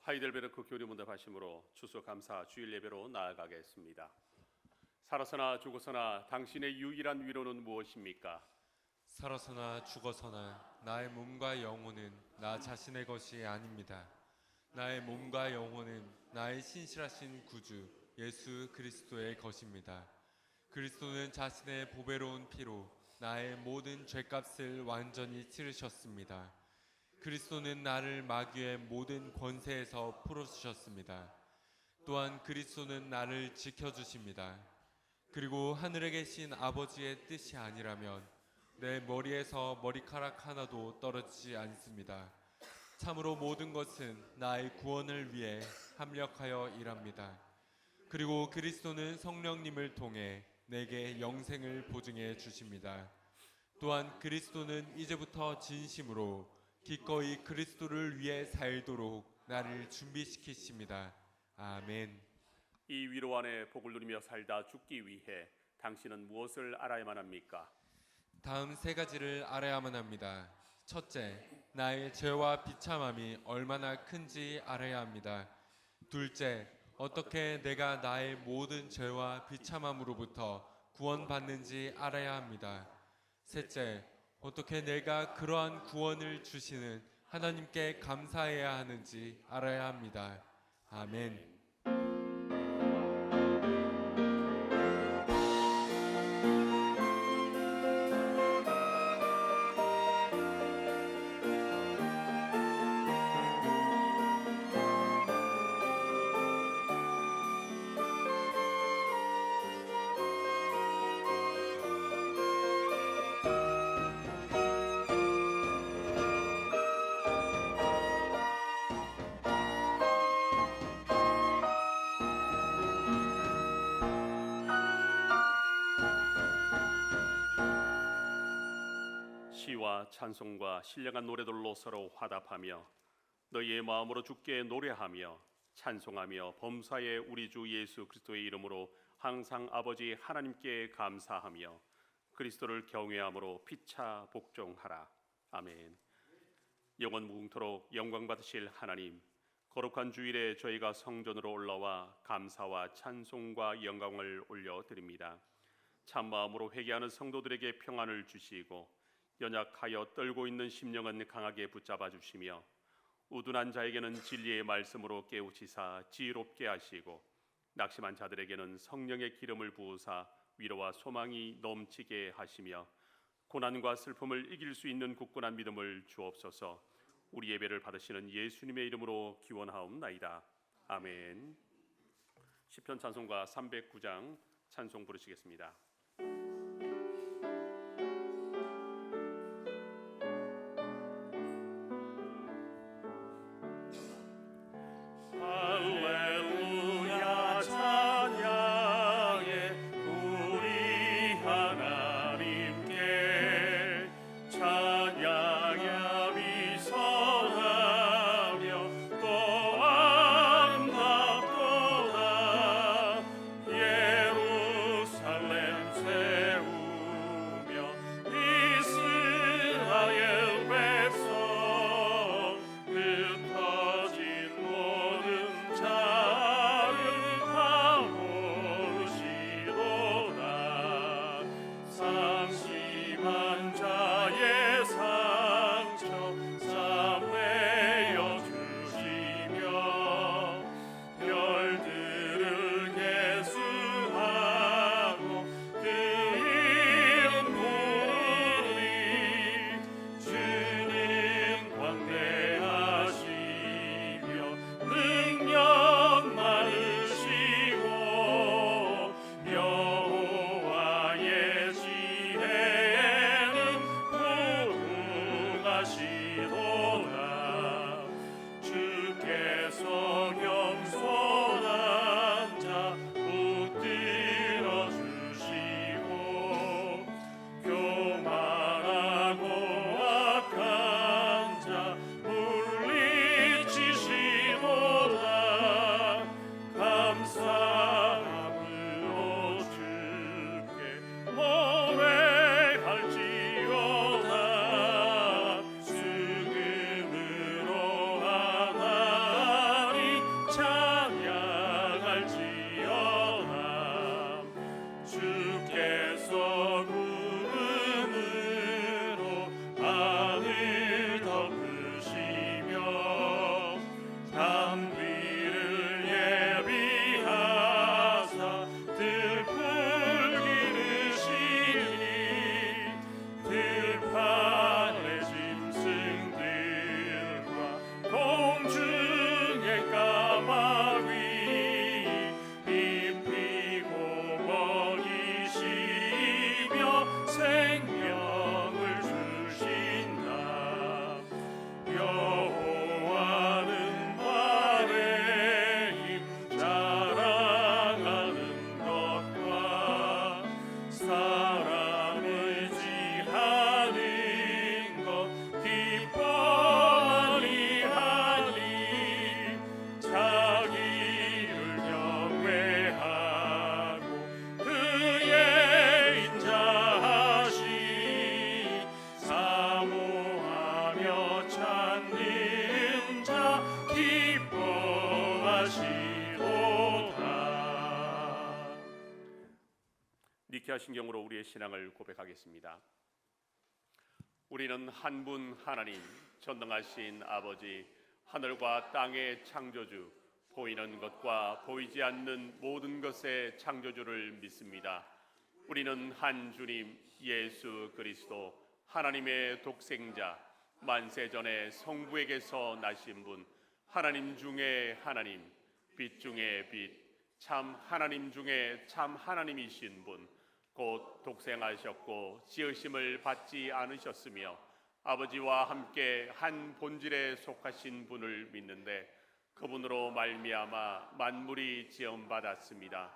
하이델베르크 교리문답하심으로 추수감사 주일 예배로 나아가겠습니다. 살아서나 죽어서나 당신의 유일한 위로는 무엇입니까? 살아서나 죽어서나 나의 몸과 영혼은 나 자신의 것이 아닙니다. 나의 몸과 영혼은 나의 신실하신 구주 예수 그리스도의 것입니다. 그리스도는 자신의 보배로운 피로 나의 모든 죄값을 완전히 치르셨습니다. 그리스도는 나를 마귀의 모든 권세에서 풀어주셨습니다. 또한 그리스도는 나를 지켜주십니다. 그리고 하늘에 계신 아버지의 뜻이 아니라면 내 머리에서 머리카락 하나도 떨어지지 않습니다. 참으로 모든 것은 나의 구원을 위해 합력하여 일합니다. 그리고 그리스도는 성령님을 통해 내게 영생을 보증해 주십니다. 또한 그리스도는 이제부터 진심으로 기꺼이 그리스도를 위해 살도록 나를 준비시키십니다. 아멘. 이 위로 안에 복을 누리며 살다 죽기 위해 당신은 무엇을 알아야만 합니까? 다음 세 가지를 알아야만 합니다. 첫째, 나의 죄와 비참함이 얼마나 큰지 알아야 합니다. 둘째, 어떻게 내가 나의 모든 죄와 비참함으로부터 구원받는지 알아야 합니다. 셋째, 어떻게 내가 그러한 구원을 주시는 하나님께 감사해야 하는지 알아야 합니다. 아멘. 시와 찬송과 신령한 노래들로 서로 화답하며 너희의 마음으로 주께 노래하며 찬송하며 범사의 우리 주 예수 그리스도의 이름으로 항상 아버지 하나님께 감사하며 그리스도를 경외함으로 피차 복종하라. 아멘. 영원 무궁토록 영광 받으실 하나님, 거룩한 주일에 저희가 성전으로 올라와 감사와 찬송과 영광을 올려드립니다. 참마음으로 회개하는 성도들에게 평안을 주시고 연약하여 떨고 있는 심령은 강하게 붙잡아 주시며 우둔한 자에게는 진리의 말씀으로 깨우치사 지혜롭게 하시고 낙심한 자들에게는 성령의 기름을 부으사 위로와 소망이 넘치게 하시며 고난과 슬픔을 이길 수 있는 굳건한 믿음을 주옵소서. 우리 예배를 받으시는 예수님의 이름으로 기원하옵나이다. 아멘. 시편 찬송가 309장 찬송 부르시겠습니다. 할렐루야 찬양해 우리 하나님께 찬양하며 선하며 또 아름답도다 예루살렘 것이로다. 니케아 신경으로 우리의 신앙을 고백하겠습니다. 우리는 한 분 하나님, 전능하신 아버지, 하늘과 땅의 창조주, 보이는 것과 보이지 않는 모든 것의 창조주를 믿습니다. 우리는 한 주님 예수 그리스도, 하나님의 독생자, 만세전에 성부에게서 나신 분, 하나님 중에 하나님, 빛 중에 빛, 참 하나님 중에 참 하나님이신 분, 곧 독생하셨고 지으심을 받지 않으셨으며 아버지와 함께 한 본질에 속하신 분을 믿는데, 그분으로 말미암아 만물이 지음받았습니다.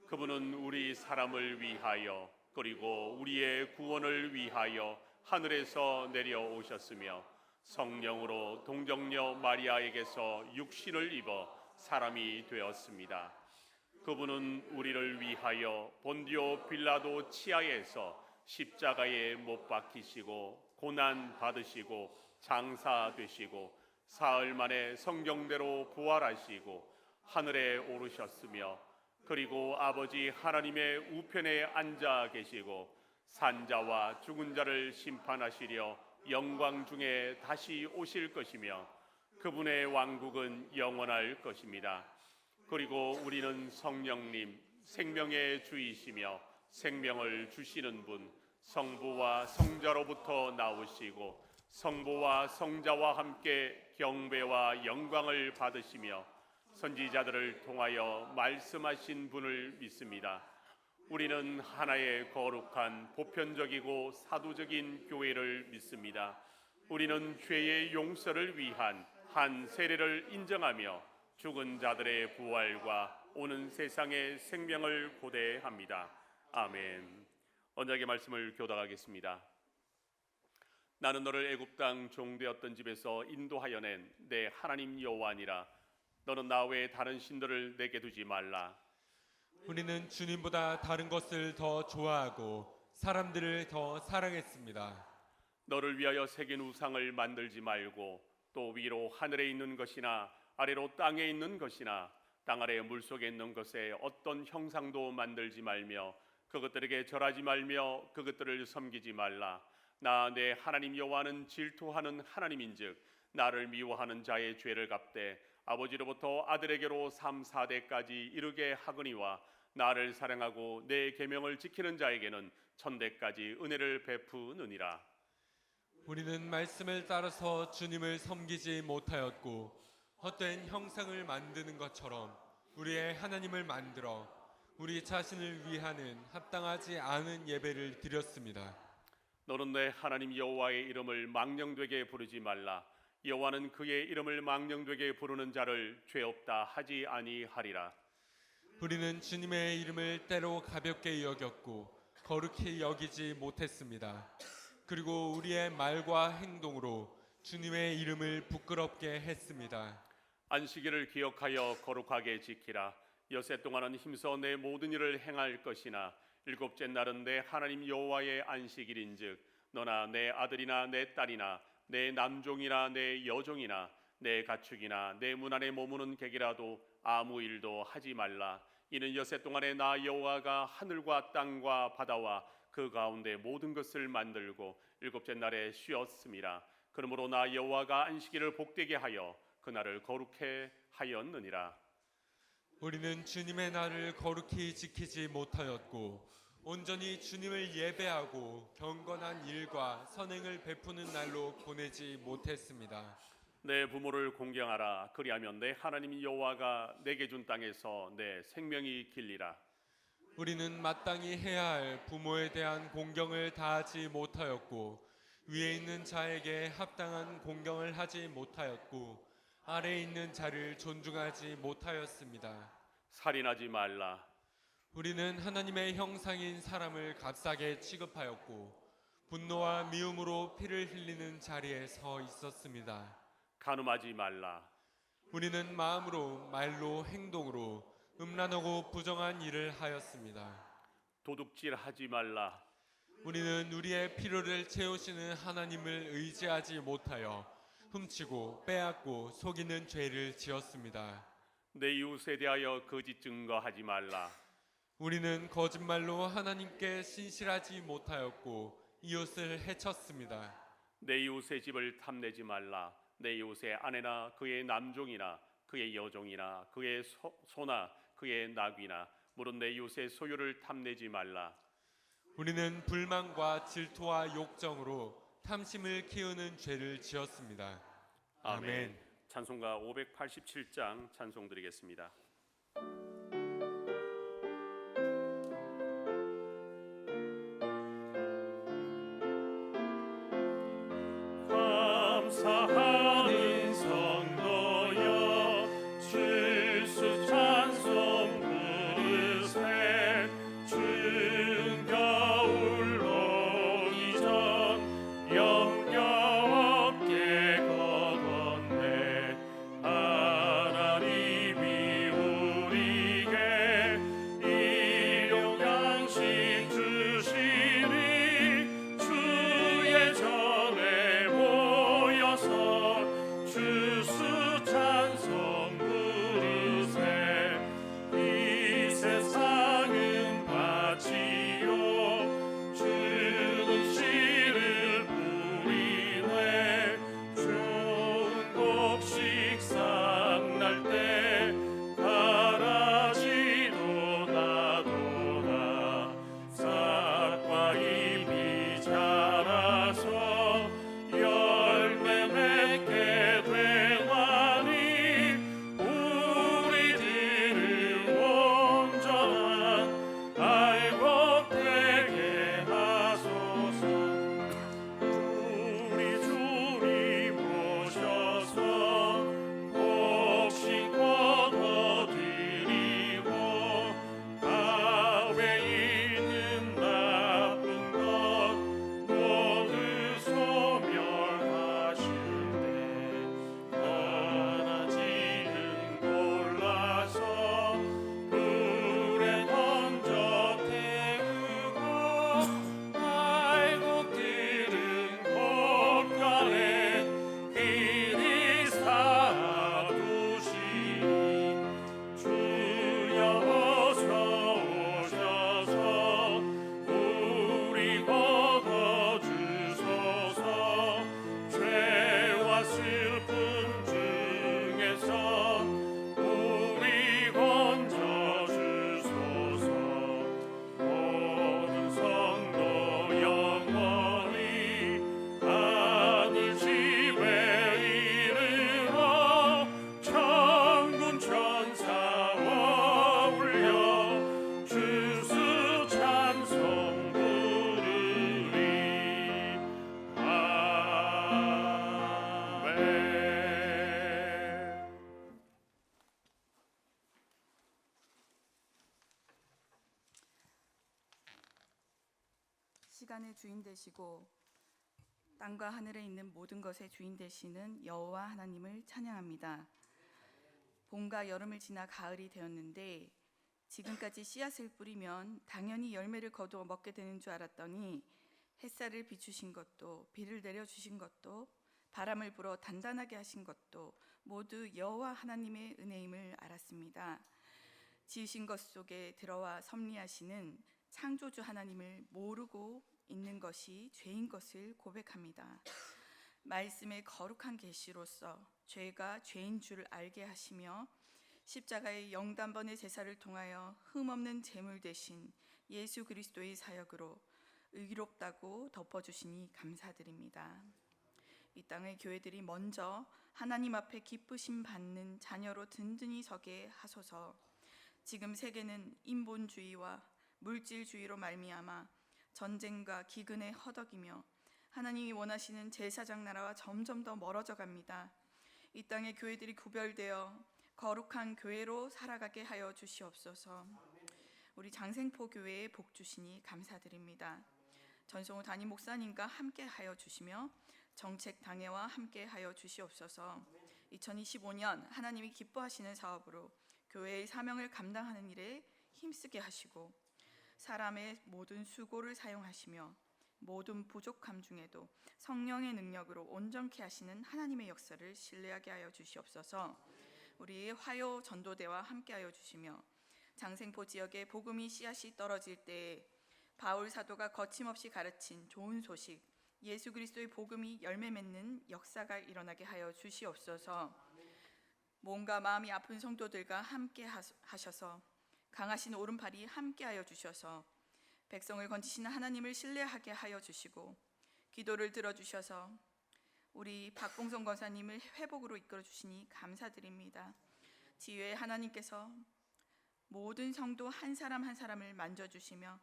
그분은 우리 사람을 위하여 그리고 우리의 구원을 위하여 하늘에서 내려오셨으며 성령으로 동정녀 마리아에게서 육신을 입어 사람이 되었습니다. 그분은 우리를 위하여 본디오 빌라도 치하에서 십자가에 못 박히시고 고난 받으시고 장사되시고 사흘 만에 성경대로 부활하시고 하늘에 오르셨으며 그리고 아버지 하나님의 우편에 앉아 계시고 산자와 죽은 자를 심판하시려 영광 중에 다시 오실 것이며 그분의 왕국은 영원할 것입니다. 그리고 우리는 성령님, 생명의 주이시며 생명을 주시는 분, 성부와 성자로부터 나오시고 성부와 성자와 함께 경배와 영광을 받으시며 선지자들을 통하여 말씀하신 분을 믿습니다. 우리는 하나의 거룩한 보편적이고 사도적인 교회를 믿습니다. 우리는 죄의 용서를 위한 한 세례를 인정하며 죽은 자들의 부활과 오는 세상의 생명을 고대합니다. 아멘. 언약의 말씀을 교독하겠습니다. 나는 너를 애굽 땅 종되었던 집에서 인도하여 낸 내 하나님 여호와니라. 너는 나 외에 다른 신들을 내게 두지 말라. 우리는 주님보다 다른 것을 더 좋아하고 사람들을 더 사랑했습니다. 너를 위하여 새긴 우상을 만들지 말고 또 위로 하늘에 있는 것이나 아래로 땅에 있는 것이나 땅 아래 물속에 있는 것에 어떤 형상도 만들지 말며 그것들에게 절하지 말며 그것들을 섬기지 말라. 나 내 하나님 여호와는 질투하는 하나님인즉 나를 미워하는 자의 죄를 갚되 아버지로부터 아들에게로 3, 4대까지 이르게 하거니와 나를 사랑하고 내 계명을 지키는 자에게는 천대까지 은혜를 베푸느니라. 우리는 말씀을 따라서 주님을 섬기지 못하였고 헛된 형상을 만드는 것처럼 우리의 하나님을 만들어 우리 자신을 위하는 합당하지 않은 예배를 드렸습니다. 너는 내 하나님 여호와의 이름을 망령되게 부르지 말라. 여호와는 그의 이름을 망령되게 부르는 자를 죄 없다 하지 아니하리라. 우리는 주님의 이름을 때로 가볍게 여겼고 거룩히 여기지 못했습니다. 그리고 우리의 말과 행동으로 주님의 이름을 부끄럽게 했습니다. 안식일을 기억하여 거룩하게 지키라. 여세 동안은 힘써 내 모든 일을 행할 것이나 일곱째 날은 내 하나님 여호와의 안식일인즉 너나 내 아들이나 내 딸이나 내 남종이나 내 여종이나 내 가축이나 내 문 안에 머무는 객이라도 아무 일도 하지 말라. 이는 여세 동안에 나 여호와가 하늘과 땅과 바다와 그 가운데 모든 것을 만들고 일곱째 날에 쉬었음이라. 그러므로 나 여호와가 안식일을 복되게 하여 그날을 거룩해 하였느니라. 우리는 주님의 날을 거룩히 지키지 못하였고 온전히 주님을 예배하고 경건한 일과 선행을 베푸는 날로 보내지 못했습니다. 내 부모를 공경하라. 그리하면 내 하나님 여호와가 내게 준 땅에서 내 생명이 길리라. 우리는 마땅히 해야 할 부모에 대한 공경을 다하지 못하였고 위에 있는 자에게 합당한 공경을 하지 못하였고 아래에 있는 자를 존중하지 못하였습니다. 살인하지 말라. 우리는 하나님의 형상인 사람을 값싸게 취급하였고 분노와 미움으로 피를 흘리는 자리에 서 있었습니다. 간음하지 말라. 우리는 마음으로 말로 행동으로 음란하고 부정한 일을 하였습니다. 도둑질하지 말라. 우리는 우리의 필요를 채우시는 하나님을 의지하지 못하여 훔치고 빼앗고 속이는 죄를 지었습니다. 내 이웃에 대하여 거짓 증거하지 말라. 우리는 거짓말로 하나님께 신실하지 못하였고 이웃을 해쳤습니다. 내 이웃의 집을 탐내지 말라. 내 이웃의 아내나 그의 남종이나 그의 여종이나 그의 소나 그의 나귀나 무릇 내 이웃의 소유를 탐내지 말라. 우리는 불만과 질투와 욕정으로 탐심을 키우는 죄를 지었습니다. 아멘. 찬송가 587장 찬송 드리겠습니다. 감사하는 성도여 주수 찬송 부르세. 추운 겨울 오기 전 염려 없게 걷었네. 하나님이 우리에게 일용 양식 주시니 주의 전에 모여서 주수 찬송 부르세. 이 세상은 밭이요 주는 씨를 뿌리네. 좋은 곡식 싹날 때 가라지도 나도다. 싹과 잎이 자라서 열매 맺게 되나니 우리들을 온전한 알곡 되게 하소서. 우리 주님 오셔서 복식 거둬드리고 가외 있는 나쁜 것 모두 소멸하실 때 떠나지는 골라서 불에 던져 태우고 알곡들은 곳간에 길이 쌓아두시니 주여 어서 오셔서 우리 거둬주소서. 죄와 슬픔 중에서 우리 건져주소서. 모든 성도 영원히 하늘 집에 이르러 천군 천사와 울려 주수 찬송 부르리. 아멘. 시간의 주인 되시고 땅과 하늘에 있는 모든 것의 주인 되시는 여호와 하나님을 찬양합니다. 봄과 여름을 지나 가을이 되었는데 지금까지 씨앗을 뿌리면 당연히 열매를 거두어 먹게 되는 줄 알았더니 햇살을 비추신 것도 비를 내려주신 것도 바람을 불어 단단하게 하신 것도 모두 여호와 하나님의 은혜임을 알았습니다. 지으신 것 속에 들어와 섭리하시는 창조주 하나님을 모르고 있는 것이 죄인 것을 고백합니다. 말씀의 거룩한 계시로서 죄가 죄인 줄 알게 하시며 십자가의 영단번의 제사를 통하여 흠없는 제물 대신 예수 그리스도의 사역으로 의롭다고 덮어주시니 감사드립니다. 이 땅의 교회들이 먼저 하나님 앞에 기쁘심 받는 자녀로 든든히 서게 하소서. 지금 세계는 인본주의와 물질주의로 말미암아 전쟁과 기근에 허덕이며 하나님이 원하시는 제사장 나라와 점점 더 멀어져 갑니다. 이 땅의 교회들이 구별되어 거룩한 교회로 살아가게 하여 주시옵소서. 우리 장생포 교회에 복 주시니 감사드립니다. 전성우 담임 목사님과 함께 하여 주시며 정책 당회와 함께 하여 주시옵소서. 2025년 하나님이 기뻐하시는 사업으로 교회의 사명을 감당하는 일에 힘쓰게 하시고 사람의 모든 수고를 사용하시며 모든 부족함 중에도 성령의 능력으로 온전케 하시는 하나님의 역사를 신뢰하게 하여 주시옵소서. 우리 화요 전도대와 함께하여 주시며 장생포 지역에 복음이 씨앗이 떨어질 때 바울 사도가 거침없이 가르친 좋은 소식 예수 그리스도의 복음이 열매 맺는 역사가 일어나게 하여 주시옵소서. 몸과 마음이 아픈 성도들과 함께 하셔서 강하신 오른팔이 함께하여 주셔서 백성을 건지시는 하나님을 신뢰하게 하여 주시고 기도를 들어주셔서 우리 박봉성 권사님을 회복으로 이끌어 주시니 감사드립니다. 지혜의 하나님께서 모든 성도 한 사람 한 사람을 만져주시며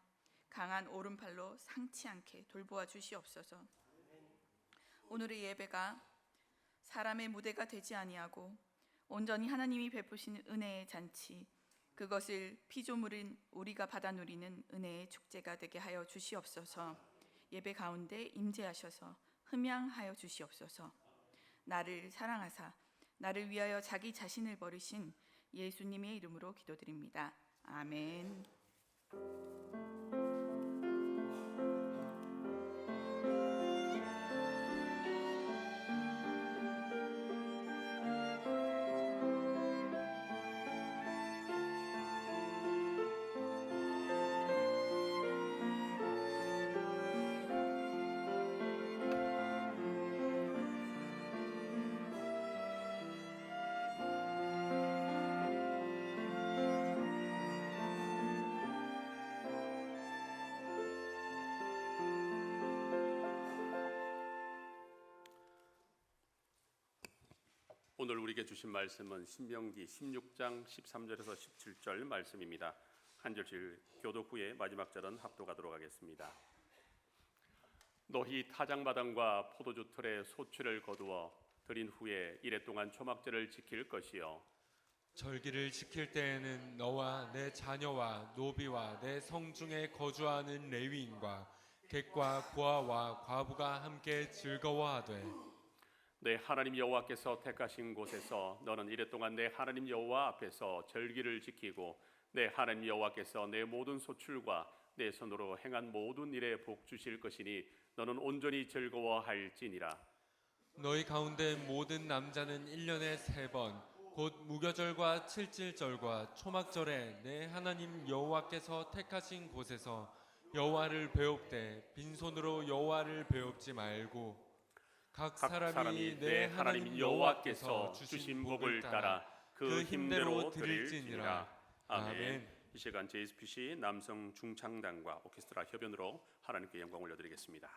강한 오른팔로 상치 않게 돌보아 주시옵소서. 오늘의 예배가 사람의 무대가 되지 아니하고 온전히 하나님이 베푸시는 은혜의 잔치, 그것을 피조물인 우리가 받아 누리는 은혜의 축제가 되게 하여 주시옵소서. 예배 가운데 임재하셔서 흠양하여 주시옵소서. 나를 사랑하사 나를 위하여 자기 자신을 버리신 예수님의 이름으로 기도드립니다. 아멘. 오늘 우리에게 주신 말씀은 신명기 16장 13절에서 17절 말씀입니다. 한 절씩 교독 후에 마지막 절은 합독하도록 하겠습니다. 너희 타작마당과 포도주 틀에 소출을 거두어 들인 후에 이래 동안 초막절을 지킬 것이요 절기를 지킬 때에는 너와 내 자녀와 노비와 내 성중에 거주하는 레위인과 객과 고아와 과부가 함께 즐거워하되 내 하나님 여호와께서 택하신 곳에서 너는 이래 동안 내 하나님 여호와 앞에서 절기를 지키고 내 하나님 여호와께서 내 모든 소출과 내 손으로 행한 모든 일에 복 주실 것이니 너는 온전히 즐거워할지니라. 너희 가운데 모든 남자는 1년에 3번 곧 무교절과 칠칠절과 초막절에 내 하나님 여호와께서 택하신 곳에서 여호와를 배웁되 빈손으로 여호와를 배웁지 말고 각 사람이 내 하나님 여호와께서 주신 복을 따라 그 힘대로 드릴지니라. 아멘. 이 시간 JSPC 남성 중창단과 오케스트라 협연으로 하나님께 영광 올려드리겠습니다.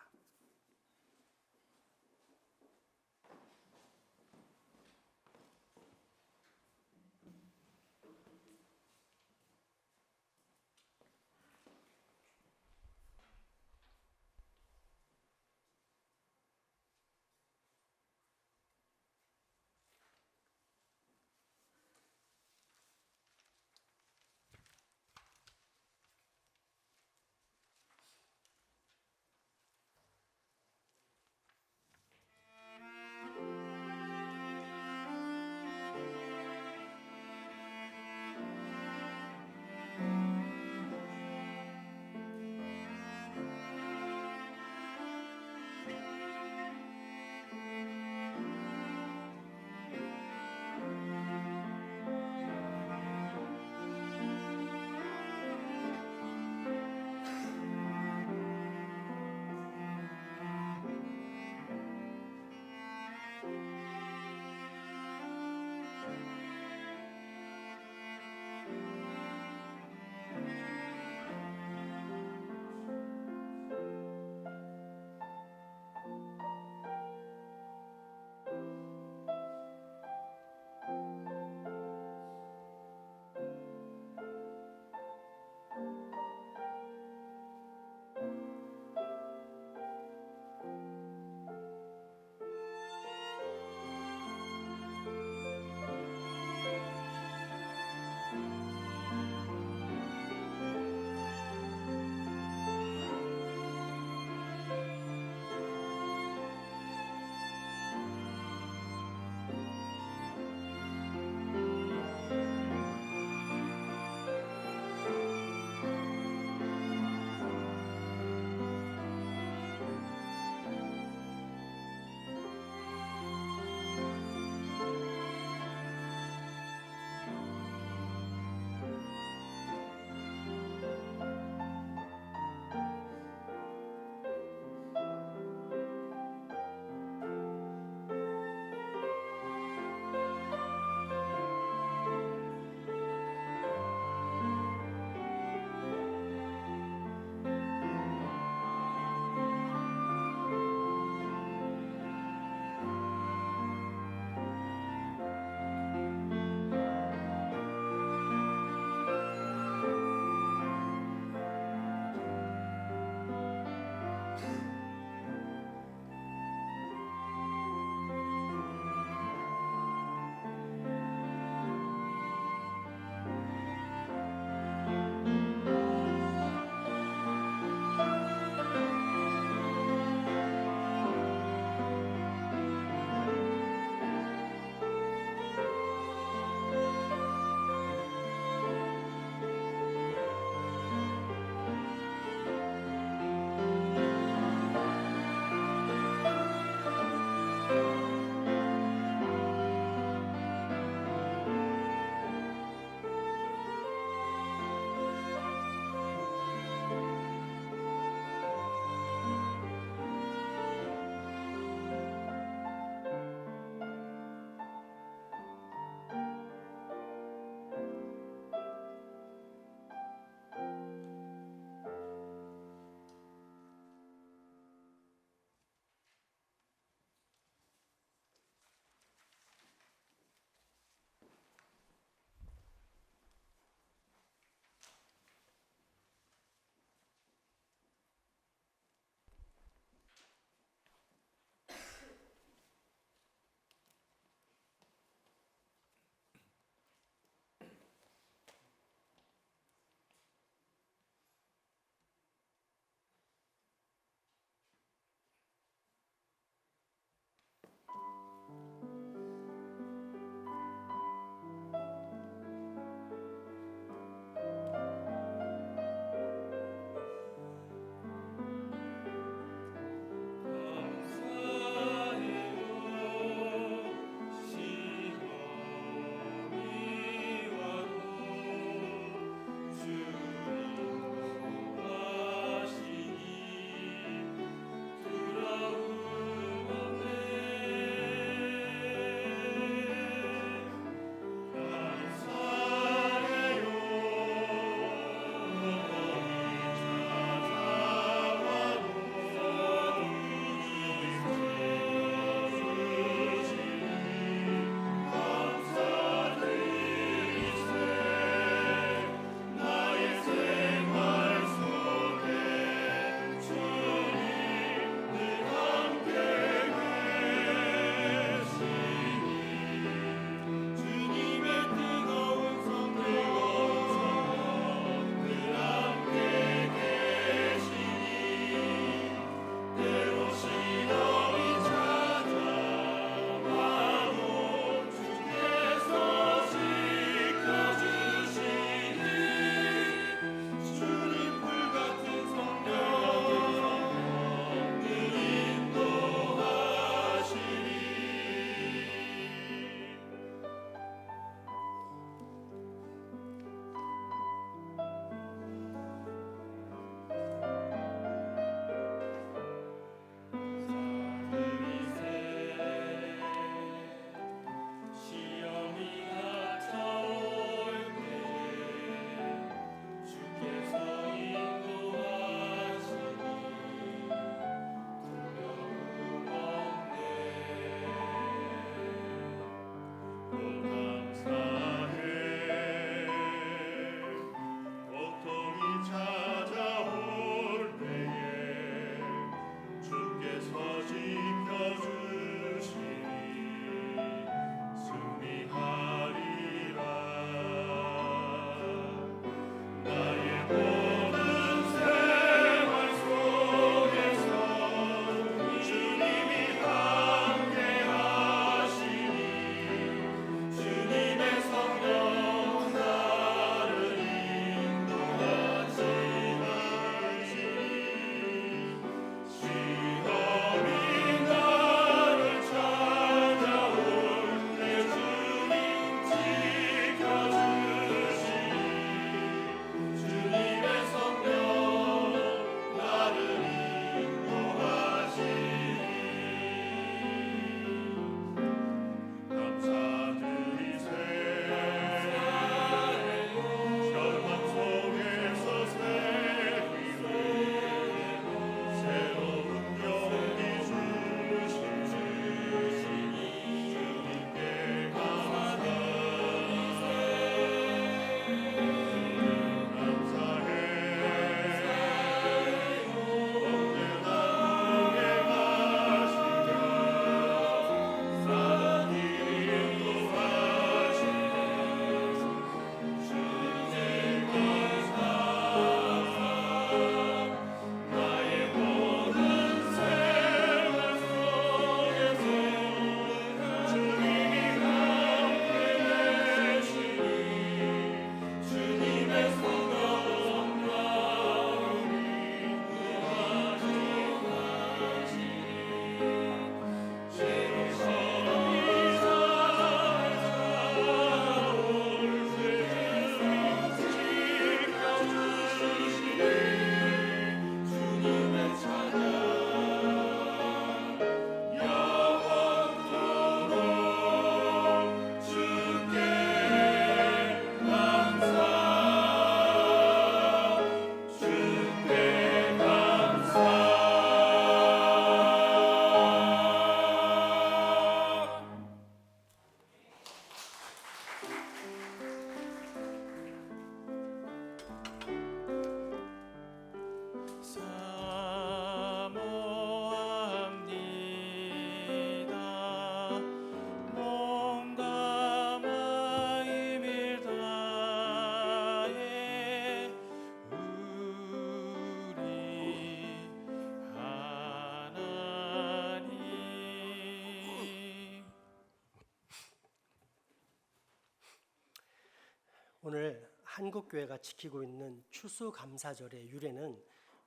오늘 한국교회가 지키고 있는 추수감사절의 유래는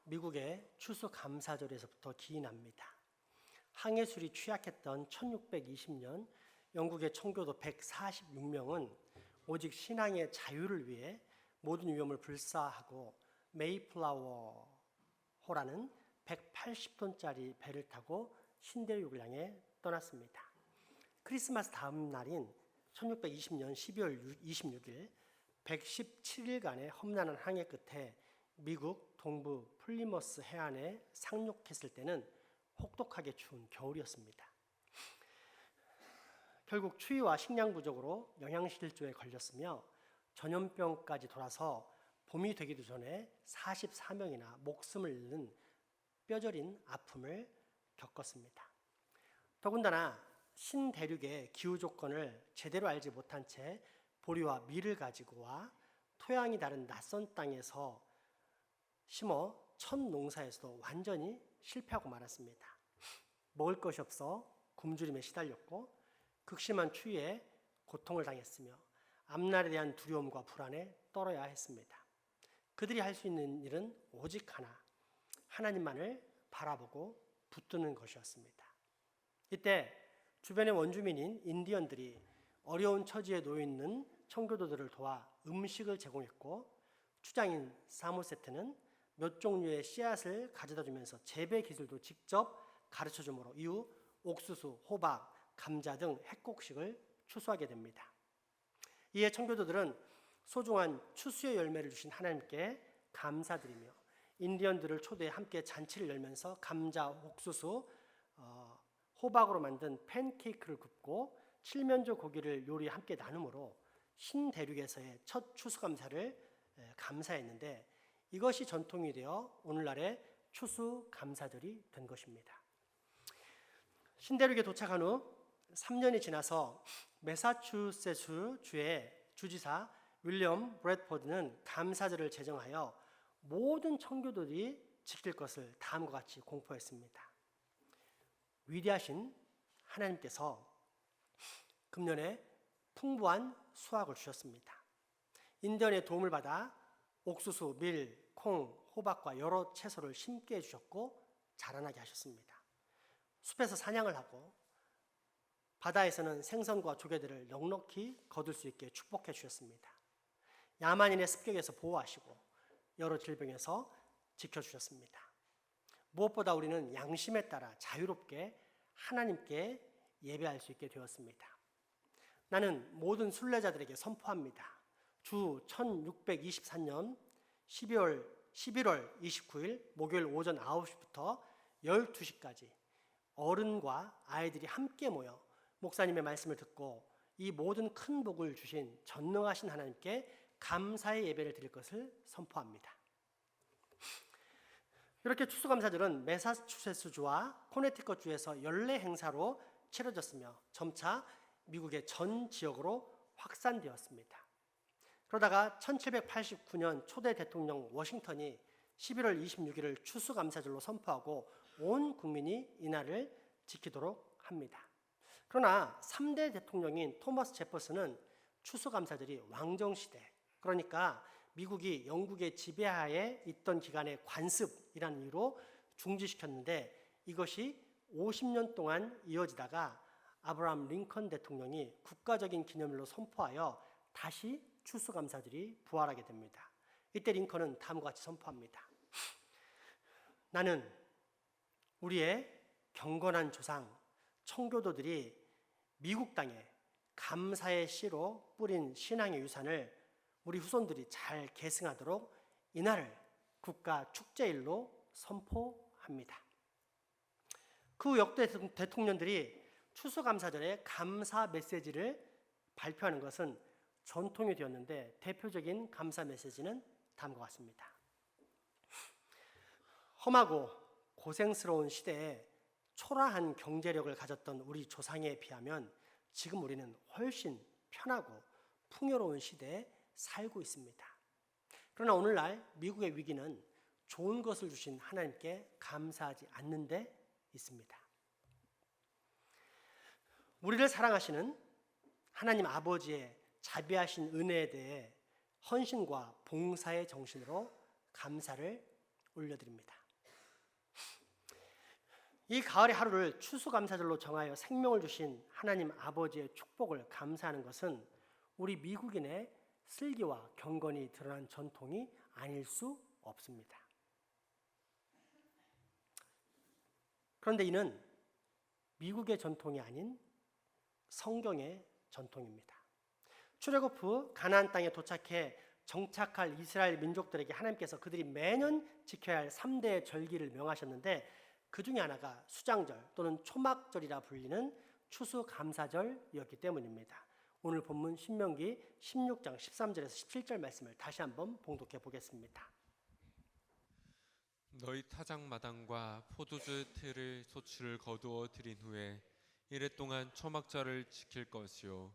미국의 추수감사절에서부터 기인합니다. 항해술이 취약했던 1620년 영국의 청교도 146명은 오직 신앙의 자유를 위해 모든 위험을 불사하고 메이플라워호라는 180톤짜리 배를 타고 신대륙을 향해 떠났습니다. 크리스마스 다음 날인 1620년 12월 26일 117일간의 험난한 항해 끝에 미국 동부 플리머스 해안에 상륙했을 때는 혹독하게 추운 겨울이었습니다. 결국 추위와 식량 부족으로 영양실조에 걸렸으며 전염병까지 돌아서 봄이 되기도 전에 44명이나 목숨을 잃는 뼈저린 아픔을 겪었습니다. 더군다나 신대륙의 기후 조건을 제대로 알지 못한 채 보리와 밀을 가지고 와 토양이 다른 낯선 땅에서 심어 첫 농사에서도 완전히 실패하고 말았습니다. 먹을 것이 없어 굶주림에 시달렸고 극심한 추위에 고통을 당했으며 앞날에 대한 두려움과 불안에 떨어야 했습니다. 그들이 할 수 있는 일은 오직 하나, 하나님만을 바라보고 붙드는 것이었습니다. 이때 주변의 원주민인 인디언들이 어려운 처지에 놓여 있는 청교도들을 도와 음식을 제공했고 추장인 사모세트는 몇 종류의 씨앗을 가져다 주면서 재배 기술도 직접 가르쳐 주므로 이후 옥수수, 호박, 감자 등 핵곡식을 추수하게 됩니다. 이에 청교도들은 소중한 추수의 열매를 주신 하나님께 감사드리며 인디언들을 초대해 함께 잔치를 열면서 감자, 옥수수, 호박으로 만든 팬케이크를 굽고 칠면조 고기를 요리 함께 나눔으로 신대륙에서의 첫 추수감사를 감사했는데 이것이 전통이 되어 오늘날의 추수감사절이 된 것입니다. 신대륙에 도착한 후 3년이 지나서 매사추세츠 주의 주지사 윌리엄 브래드포드는 감사절을 제정하여 모든 청교도들이 지킬 것을 다음과 같이 공포했습니다. 위대하신 하나님께서 금년에 풍부한 수확을 주셨습니다. 인디언의 도움을 받아 옥수수, 밀, 콩, 호박과 여러 채소를 심게 해주셨고 자라나게 하셨습니다. 숲에서 사냥을 하고 바다에서는 생선과 조개들을 넉넉히 거둘 수 있게 축복해 주셨습니다. 야만인의 습격에서 보호하시고 여러 질병에서 지켜주셨습니다. 무엇보다 우리는 양심에 따라 자유롭게 하나님께 예배할 수 있게 되었습니다. 나는 모든 순례자들에게 선포합니다. 주 1623년 11월 29일 목요일 오전 9시부터 12시까지 어른과 아이들이 함께 모여 목사님의 말씀을 듣고 이 모든 큰 복을 주신 전능하신 하나님께 감사의 예배를 드릴 것을 선포합니다. 이렇게 추수감사절은 매사추세츠주와 코네티컷주에서 연례 행사로 치러졌으며 점차 미국의 전 지역으로 확산되었습니다. 그러다가 1789년 초대 대통령 워싱턴이 11월 26일을 추수감사절로 선포하고 온 국민이 이날을 지키도록 합니다. 그러나 3대 대통령인 토머스 제퍼슨은 추수감사절이 왕정시대, 그러니까 미국이 영국의 지배하에 있던 기간의 관습이라는 이유로 중지시켰는데 이것이 50년 동안 이어지다가 아브라함 링컨 대통령이 국가적인 기념일로 선포하여 다시 추수감사절이 부활하게 됩니다. 이때 링컨은 다음과 같이 선포합니다. 나는 우리의 경건한 조상 청교도들이 미국 땅에 감사의 씨로 뿌린 신앙의 유산을 우리 후손들이 잘 계승하도록 이날을 국가 축제일로 선포합니다. 그 역대 대통령들이 추수감사절에 감사 메시지를 발표하는 것은 전통이 되었는데 대표적인 감사 메시지는 다음과 같습니다. 험하고 고생스러운 시대에 초라한 경제력을 가졌던 우리 조상에 비하면 지금 우리는 훨씬 편하고 풍요로운 시대에 살고 있습니다. 그러나 오늘날 미국의 위기는 좋은 것을 주신 하나님께 감사하지 않는 데 있습니다. 우리를 사랑하시는 하나님 아버지의 자비하신 은혜에 대해 헌신과 봉사의 정신으로 감사를 올려드립니다. 이 가을의 하루를 추수감사절로 정하여 생명을 주신 하나님 아버지의 축복을 감사하는 것은 우리 미국인의 슬기와 경건이 드러난 전통이 아닐 수 없습니다. 그런데 이는 미국의 전통이 아닌 성경의 전통입니다. 출애굽 후 가나안 땅에 도착해 정착할 이스라엘 민족들에게 하나님께서 그들이 매년 지켜야 할 3대의 절기를 명하셨는데 그 중에 하나가 수장절 또는 초막절이라 불리는 추수감사절이었기 때문입니다. 오늘 본문 신명기 16장 13절에서 17절 말씀을 다시 한번 봉독해 보겠습니다. 너희 타작마당과 포도주 틀을 소출을 거두어 들인 후에 이래 동안 초막절을 지킬 것이요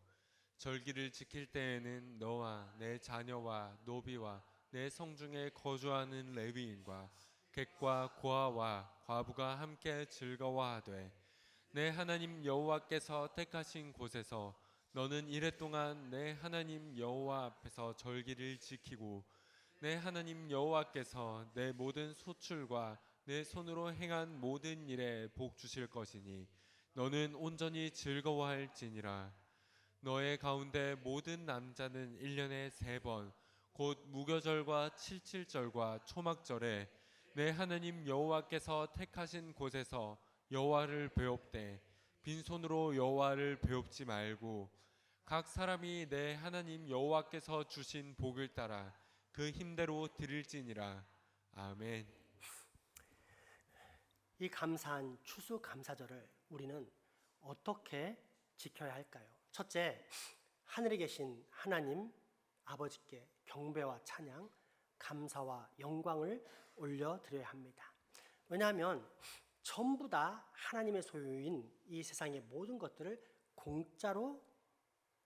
절기를 지킬 때에는 너와 내 자녀와 노비와 내 성중에 거주하는 레위인과 객과 고아와 과부가 함께 즐거워하되 내 하나님 여호와께서 택하신 곳에서 너는 이래 동안 내 하나님 여호와 앞에서 절기를 지키고 내 하나님 여호와께서 내 모든 소출과 내 손으로 행한 모든 일에 복 주실 것이니 너는 온전히 즐거워할지니라. 너의 가운데 모든 남자는 1년에 3번 곧 무교절과 칠칠절과 초막절에 내 하나님 여호와께서 택하신 곳에서 여호와를 배웁되 빈손으로 여호와를 배웁지 말고 각 사람이 내 하나님 여호와께서 주신 복을 따라 그 힘대로 드릴지니라. 아멘. 이 감사한 추수감사절을 우리는 어떻게 지켜야 할까요? 첫째, 하늘에 계신 하나님 아버지께 경배와 찬양, 감사와 영광을 올려드려야 합니다. 왜냐하면 전부 다 하나님의 소유인 이 세상의 모든 것들을 공짜로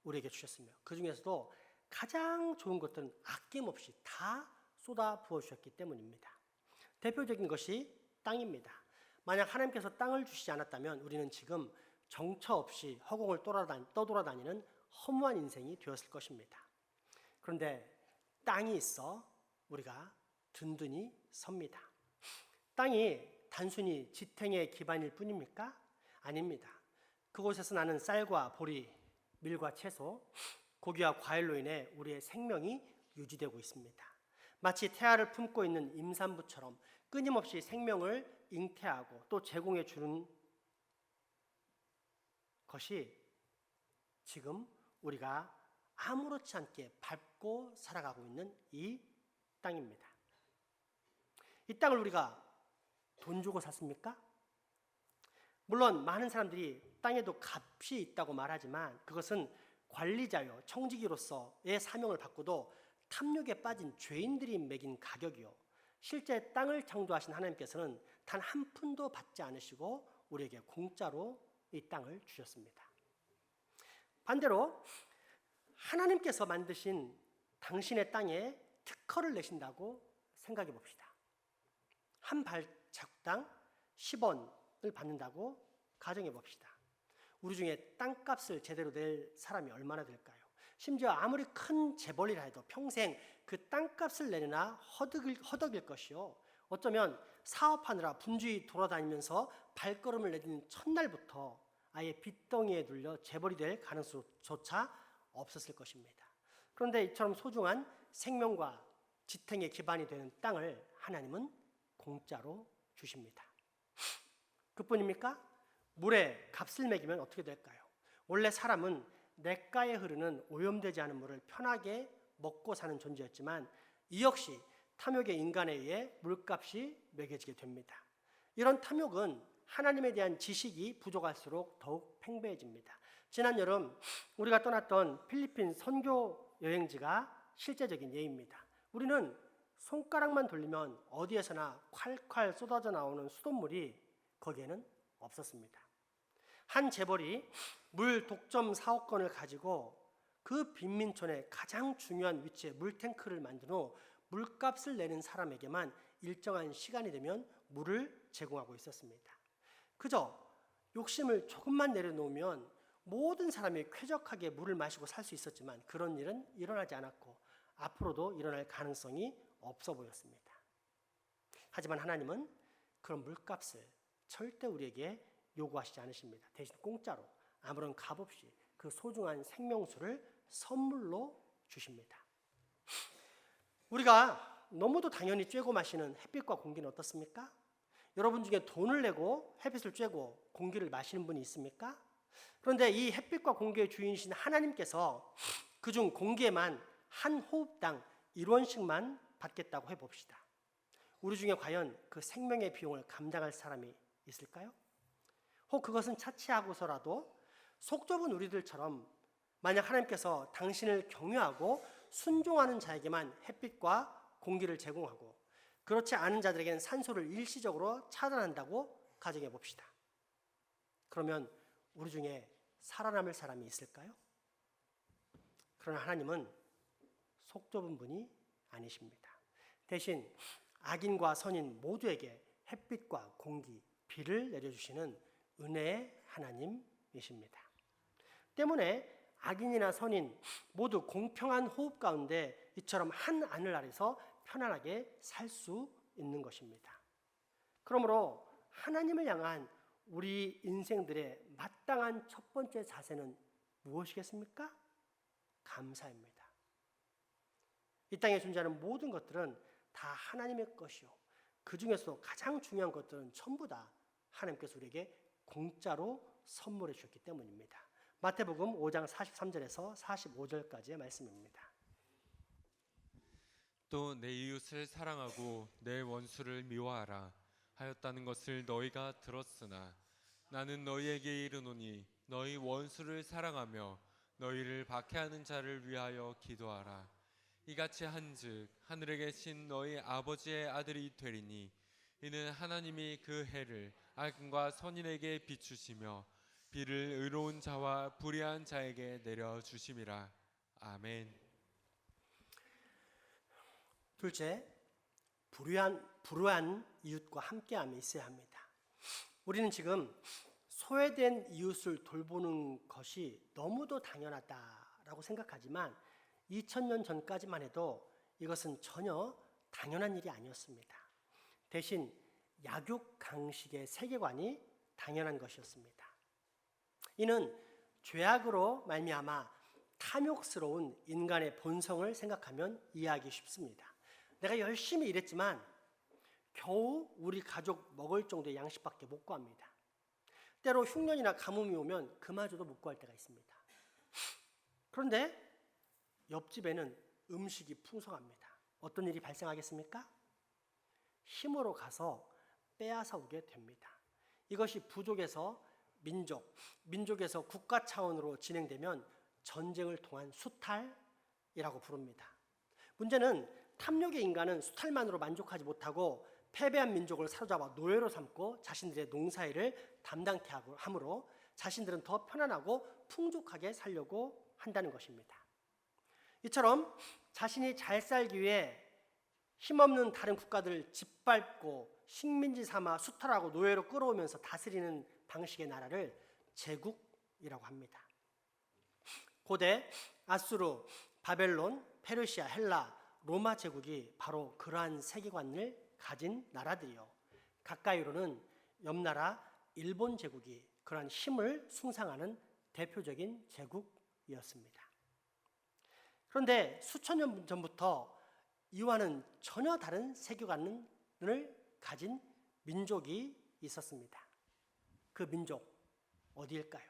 우리에게 주셨으며 그 중에서도 가장 좋은 것들은 아낌없이 다 쏟아 부어주셨기 때문입니다. 대표적인 것이 땅입니다. 만약 하나님께서 땅을 주시지 않았다면 우리는 지금 정처 없이 허공을 떠돌아다니는 허무한 인생이 되었을 것입니다. 그런데 땅이 있어 우리가 든든히 섭니다. 땅이 단순히 지탱의 기반일 뿐입니까? 아닙니다. 그곳에서 나는 쌀과 보리, 밀과 채소, 고기와 과일로 인해 우리의 생명이 유지되고 있습니다. 마치 태아를 품고 있는 임산부처럼 끊임없이 생명을 잉태하고 또 제공해 주는 것이 지금 우리가 아무렇지 않게 밟고 살아가고 있는 이 땅입니다. 이 땅을 우리가 돈 주고 샀습니까? 물론 많은 사람들이 땅에도 값이 있다고 말하지만 그것은 관리자요 청지기로서의 사명을 받고도 탐욕에 빠진 죄인들이 매긴 가격이요 실제 땅을 창조하신 하나님께서는 단 한 푼도 받지 않으시고 우리에게 공짜로 이 땅을 주셨습니다. 반대로 하나님께서 만드신 당신의 땅에 특허를 내신다고 생각해 봅시다. 한 발자국당 10원을 받는다고 가정해 봅시다. 우리 중에 땅값을 제대로 낼 사람이 얼마나 될까요? 심지어 아무리 큰 재벌이라 해도 평생 그 땅값을 내느라 허덕일 것이요. 어쩌면 사업하느라 분주히 돌아다니면서 발걸음을 내딛는 첫날부터 아예 빚덩이에 눌려 재벌이 될 가능성조차 없었을 것입니다. 그런데 이처럼 소중한 생명과 지탱의 기반이 되는 땅을 하나님은 공짜로 주십니다. 그뿐입니까? 물에 값을 매기면 어떻게 될까요? 원래 사람은 냇가에 흐르는 오염되지 않은 물을 편하게 먹고 사는 존재였지만 이 역시 탐욕의 인간에 의해 물값이 매겨지게 됩니다. 이런 탐욕은 하나님에 대한 지식이 부족할수록 더욱 팽배해집니다. 지난 여름 우리가 떠났던 필리핀 선교 여행지가 실제적인 예입니다. 우리는 손가락만 돌리면 어디에서나 콸콸 쏟아져 나오는 수돗물이 거기에는 없었습니다. 한 재벌이 물 독점 사업권을 가지고 그 빈민촌의 가장 중요한 위치에 물탱크를 만든 후 물값을 내는 사람에게만 일정한 시간이 되면 물을 제공하고 있었습니다. 그저 욕심을 조금만 내려놓으면 모든 사람이 쾌적하게 물을 마시고 살 수 있었지만 그런 일은 일어나지 않았고 앞으로도 일어날 가능성이 없어 보였습니다. 하지만 하나님은 그런 물값을 절대 우리에게 요구하시지 않으십니다. 대신 공짜로 아무런 값 없이 그 소중한 생명수를 선물로 주십니다. 우리가 너무도 당연히 쬐고 마시는 햇빛과 공기는 어떻습니까? 여러분 중에 돈을 내고 햇빛을 쬐고 공기를 마시는 분이 있습니까? 그런데 이 햇빛과 공기의 주인이신 하나님께서 그중 공기에만 한 호흡당 1원씩만 받겠다고 해봅시다. 우리 중에 과연 그 생명의 비용을 감당할 사람이 있을까요? 혹 그것은 차치하고서라도 속 좁은 우리들처럼 만약 하나님께서 당신을 경외하고 순종하는 자에게만 햇빛과 공기를 제공하고 그렇지 않은 자들에게는 산소를 일시적으로 차단한다고 가정해 봅시다. 그러면 우리 중에 살아남을 사람이 있을까요? 그러나 하나님은 속 좁은 분이 아니십니다. 대신 악인과 선인 모두에게 햇빛과 공기, 비를 내려주시는 은혜의 하나님이십니다. 때문에 악인이나 선인 모두 공평한 호흡 가운데 이처럼 한 하늘 아래서 편안하게 살 수 있는 것입니다. 그러므로 하나님을 향한 우리 인생들의 마땅한 첫 번째 자세는 무엇이겠습니까? 감사입니다. 이 땅에 존재하는 모든 것들은 다 하나님의 것이요. 그 중에서도 가장 중요한 것들은 전부 다 하나님께서 우리에게 공짜로 선물해 주셨기 때문입니다. 마태복음 5장 43절에서 45절까지의 말씀입니다. 또 내 이웃을 사랑하고 내 원수를 미워하라 하였다는 것을 너희가 들었으나 나는 너희에게 이르노니 너희 원수를 사랑하며 너희를 박해하는 자를 위하여 기도하라. 이같이 한즉 하늘에 계신 너희 아버지의 아들이 되리니 이는 하나님이 그 해를 악인과 선인에게 비추시며 비를 의로운 자와 불의한 자에게 내려 주심이라. 아멘. 둘째, 불우한 이웃과 함께함이 있어야 합니다. 우리는 지금 소외된 이웃을 돌보는 것이 너무도 당연하다라고 생각하지만 2000년 전까지만 해도 이것은 전혀 당연한 일이 아니었습니다. 대신 약육 강식의 세계관이 당연한 것이었습니다. 이는 죄악으로 말미암아 탐욕스러운 인간의 본성을 생각하면 이해하기 쉽습니다. 내가 열심히 일했지만 겨우 우리 가족 먹을 정도의 양식밖에 못 구합니다. 때로 흉년이나 가뭄이 오면 그마저도 못 구할 때가 있습니다. 그런데 옆집에는 음식이 풍성합니다. 어떤 일이 발생하겠습니까? 힘으로 가서 빼앗아 오게 됩니다. 이것이 부족에서 민족에서 국가 차원으로 진행되면 전쟁을 통한 수탈이라고 부릅니다. 문제는 탐욕의 인간은 수탈만으로 만족하지 못하고 패배한 민족을 사로잡아 노예로 삼고 자신들의 농사일을 담당케 함으로 자신들은 더 편안하고 풍족하게 살려고 한다는 것입니다. 이처럼 자신이 잘 살기 위해 힘없는 다른 국가들을 짓밟고 식민지 삼아 수탈하고 노예로 끌어오면서 다스리는 방식의 나라를 제국이라고 합니다. 고대 아수르, 바벨론, 페르시아, 헬라, 로마 제국이 바로 그러한 세계관을 가진 나라들이요. 가까이로는 옆나라 일본 제국이 그러한 힘을 숭상하는 대표적인 제국이었습니다. 그런데 수천 년 전부터 이와는 전혀 다른 세계관을 가진 민족이 있었습니다. 그 민족 어디일까요?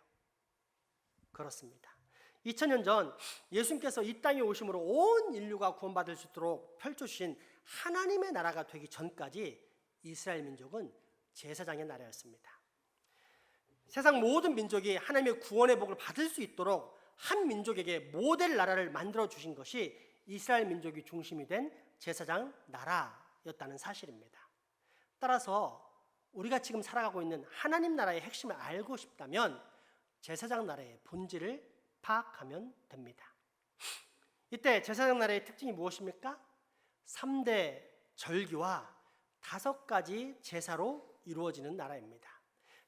그렇습니다. 2000년 전 예수님께서 이 땅에 오심으로 온 인류가 구원받을 수 있도록 펼쳐주신 하나님의 나라가 되기 전까지 이스라엘 민족은 제사장의 나라였습니다. 세상 모든 민족이 하나님의 구원의 복을 받을 수 있도록 한 민족에게 모델 나라를 만들어 주신 것이 이스라엘 민족이 중심이 된 제사장 나라였다는 사실입니다. 따라서 우리가 지금 살아가고 있는 하나님 나라의 핵심을 알고 싶다면 제사장 나라의 본질을 파악하면 됩니다. 이때 제사장 나라의 특징이 무엇입니까? 3대 절기와 5가지 제사로 이루어지는 나라입니다.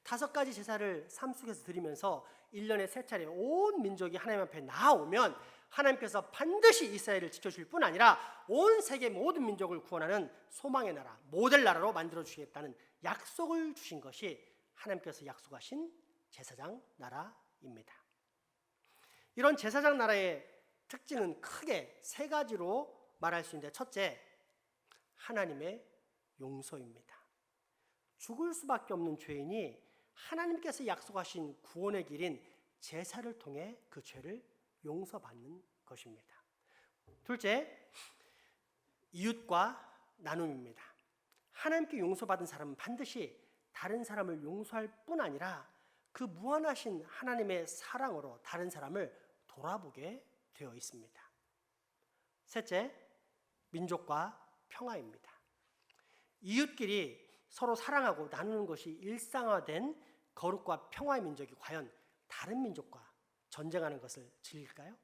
5가지 제사를 삶 속에서 드리면서 1년에 3차례 온 민족이 하나님 앞에 나아오면 하나님께서 반드시 이스라엘을 지켜주실 뿐 아니라 온 세계 모든 민족을 구원하는 소망의 나라, 모델 나라로 만들어 주시겠다는 약속을 주신 것이 하나님께서 약속하신 제사장 나라입니다. 이런 제사장 나라의 특징은 크게 세 가지로 말할 수 있는데, 첫째, 하나님의 용서입니다. 죽을 수밖에 없는 죄인이 하나님께서 약속하신 구원의 길인 제사를 통해 그 죄를 용서받는 것입니다. 둘째, 이웃과 나눔입니다. 하나님께 용서받은 사람은 반드시 다른 사람을 용서할 뿐 아니라 그 무한하신 하나님의 사랑으로 다른 사람을 돌아보게 되어 있습니다. 셋째, 민족과 평화입니다. 이웃끼리 서로 사랑하고 나누는 것이 일상화된 거룩과 평화의 민족이 과연 다른 민족과 전쟁하는 것을 즐길까요?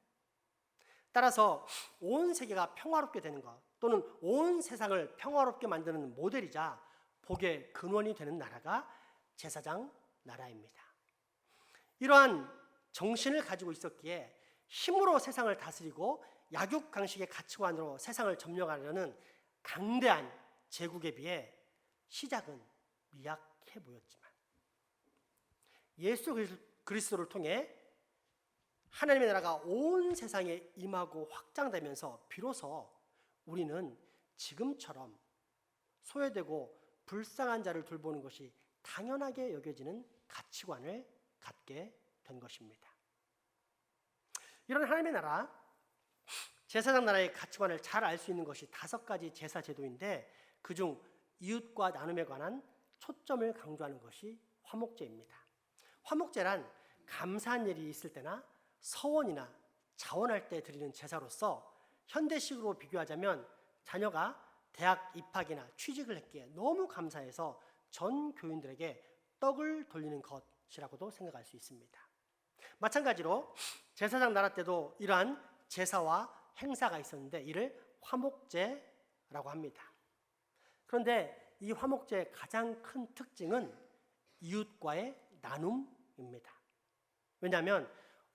따라서 온 세계가 평화롭게 되는 것, 또는 온 세상을 평화롭게 만드는 모델이자 복의 근원이 되는 나라가 제사장 나라입니다. 이러한 정신을 가지고 있었기에 힘으로 세상을 다스리고 약육강식의 가치관으로 세상을 점령하려는 강대한 제국에 비해 시작은 미약해 보였지만 예수 그리스도를 통해 하나님의 나라가 온 세상에 임하고 확장되면서 비로소 우리는 지금처럼 소외되고 불쌍한 자를 돌보는 것이 당연하게 여겨지는 가치관을 갖게 된 것입니다. 이런 하나님의 나라, 제사장 나라의 가치관을 잘 알 수 있는 것이 5가지 제사 제도인데, 그중 이웃과 나눔에 관한 초점을 강조하는 것이 화목제입니다. 화목제란 감사한 일이 있을 때나 서원이나 자원할 때 드리는 제사로서 현대식으로 비교하자면 자녀가 대학 입학이나 취직을 했기에 너무 감사해서 전 교인들에게 떡을 돌리는 것이라고도 생각할 수 있습니다. 마찬가지로 제사장 나라 때도 이러한 제사와 행사가 있었는데 이를 화목제라고 합니다. 그런데 이 화목제의 가장 큰 특징은 이웃과의 나눔입니다. 왜냐하면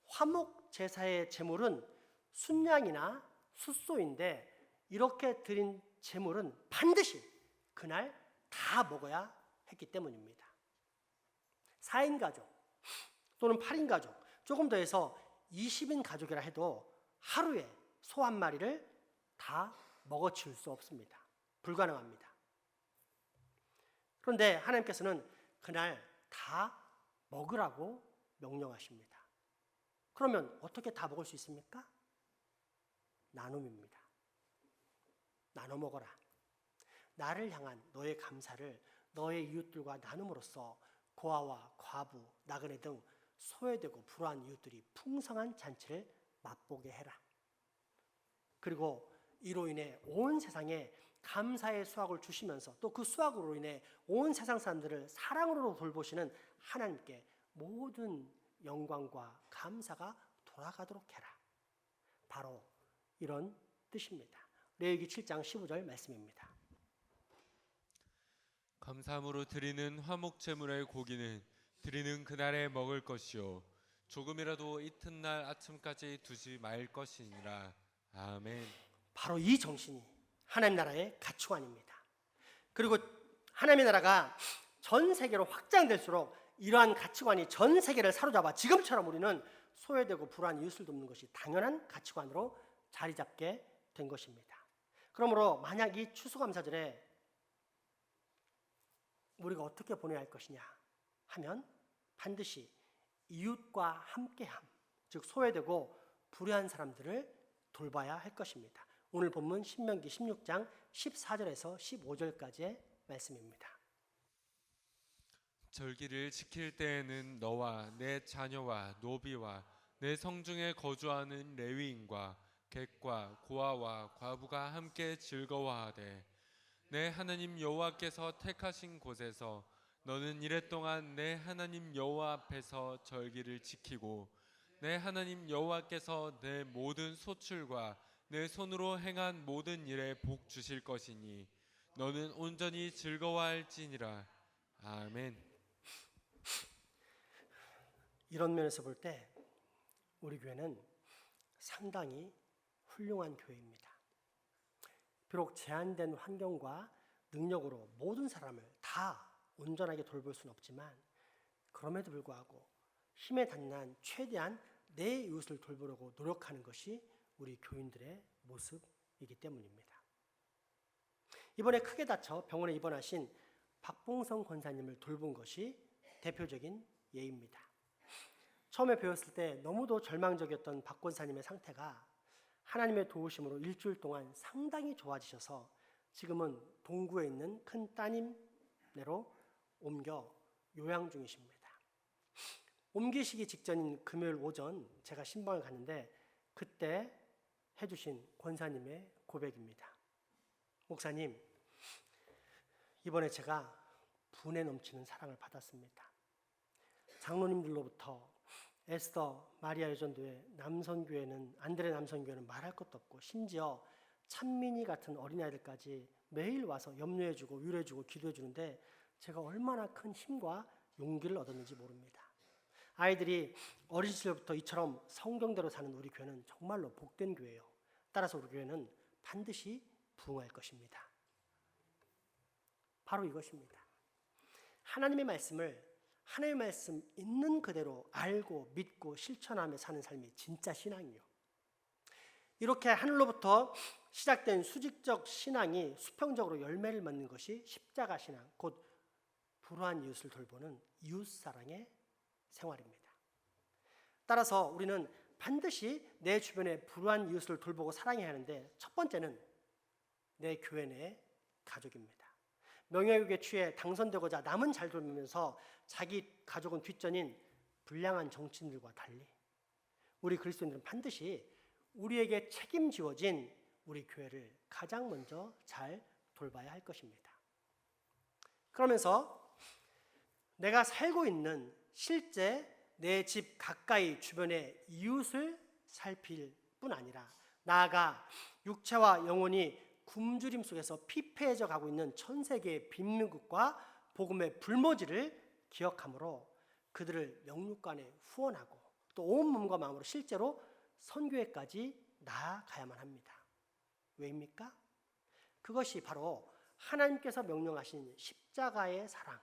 화목제사의 제물은 순양이나 숫소인데 이렇게 드린 제물은 반드시 그날 다 먹어야 했기 때문입니다. 4인 가족 또는 8인 가족, 조금 더 해서 20인 가족이라 해도 하루에 소 한 마리를 다 먹어치울 수 없습니다. 불가능합니다. 그런데 하나님께서는 그날 다 먹으라고 명령하십니다. 그러면 어떻게 다 먹을 수 있습니까? 나눔입니다. 나눠 먹어라. 나를 향한 너의 감사를 너의 이웃들과 나눔으로써 고아와 과부, 나그네 등 소외되고 불우한 이웃들이 풍성한 잔치를 맛보게 해라. 그리고 이로 인해 온 세상에 감사의 수확을 주시면서 또 그 수확으로 인해 온 세상 사람들을 사랑으로 돌보시는 하나님께 모든 영광과 감사가 돌아가도록 해라. 바로 이런 뜻입니다. 레위기 7장 15절 말씀입니다. 감사함으로 드리는 화목 제물의 고기는 드리는 그날에 먹을 것이요 조금이라도 이튿날 아침까지 두지 말 것이니라. 아멘. 바로 이 정신이 하나님 나라의 가치관입니다. 그리고 하나님의 나라가 전 세계로 확장될수록 이러한 가치관이 전 세계를 사로잡아 지금처럼 우리는 소외되고 불우한 이웃을 돕는 것이 당연한 가치관으로 자리 잡게 된 것입니다. 그러므로 만약 이 추수감사절에 우리가 어떻게 보내야 할 것이냐 하면 반드시 이웃과 함께함, 즉 소외되고 불우한 사람들을 돌봐야 할 것입니다. 오늘 본문 신명기 16장 14절에서 15절까지의 말씀입니다. 절기를 지킬 때에는 너와 내 자녀와 노비와 내 성중에 거주하는 레위인과 객과 고아와 과부가 함께 즐거워하되 내 하나님 여호와께서 택하신 곳에서 너는 이랫동안 내 하나님 여호와 앞에서 절기를 지키고 내 하나님 여호와께서 내 모든 소출과 내 손으로 행한 모든 일에 복 주실 것이니 너는 온전히 즐거워할지니라. 아멘. 이런 면에서 볼 때 우리 교회는 상당히 훌륭한 교회입니다. 비록 제한된 환경과 능력으로 모든 사람을 다 온전하게 돌볼 수는 없지만 그럼에도 불구하고 힘에 닿는 최대한 내 이웃을 돌보려고 노력하는 것이 우리 교인들의 모습이기 때문입니다. 이번에 크게 다쳐 병원에 입원하신 박봉성 권사님을 돌본 것이 대표적인 예입니다. 처음에 배웠을 때 너무도 절망적이었던 박 권사님의 상태가 하나님의 도우심으로 일주일 동안 상당히 좋아지셔서 지금은 동구에 있는 큰 따님네로 옮겨 요양 중이십니다. 옮기시기 직전인 금요일 오전 제가 신방을 갔는데 그때 해주신 권사님의 고백입니다. 목사님, 이번에 제가 분에 넘치는 사랑을 받았습니다. 장로님들로부터 에스더 마리아 여전도회 남선교회는 안드레 남선교회는 말할 것도 없고 심지어 찬민이 같은 어린아이들까지 매일 와서 염려해주고 위로해주고 기도해주는데 제가 얼마나 큰 힘과 용기를 얻었는지 모릅니다. 아이들이 어린 시절부터 이처럼 성경대로 사는 우리 교회는 정말로 복된 교회예요. 따라서 우리 교회는 반드시 부흥할 것입니다. 바로 이것입니다. 하나님의 말씀을 하나님의 말씀 있는 그대로 알고 믿고 실천하며 사는 삶이 진짜 신앙이요. 이렇게 하늘로부터 시작된 수직적 신앙이 수평적으로 열매를 맺는 것이 십자가 신앙, 곧 불우한 이웃을 돌보는 이웃사랑의 생활입니다. 따라서 우리는 반드시 내 주변에 불우한 이웃을 돌보고 사랑해야 하는데 첫 번째는 내 교회 내 가족입니다. 명예욕에 취해 당선되고자 남은 잘 돌보면서 자기 가족은 뒷전인 불량한 정치인들과 달리 우리 그리스도인들은 반드시 우리에게 책임지어진 우리 교회를 가장 먼저 잘 돌봐야 할 것입니다. 그러면서 내가 살고 있는 실제 내 집 가까이 주변의 이웃을 살필 뿐 아니라 나아가 육체와 영혼이 굶주림 속에서 피폐해져 가고 있는 전 세계의 빈민국과 복음의 불모지를 기억함으로 그들을 영육간에 후원하고 또 온 몸과 마음으로 실제로 선교회까지 나아가야만 합니다. 왜입니까? 그것이 바로 하나님께서 명령하신 십자가의 사랑,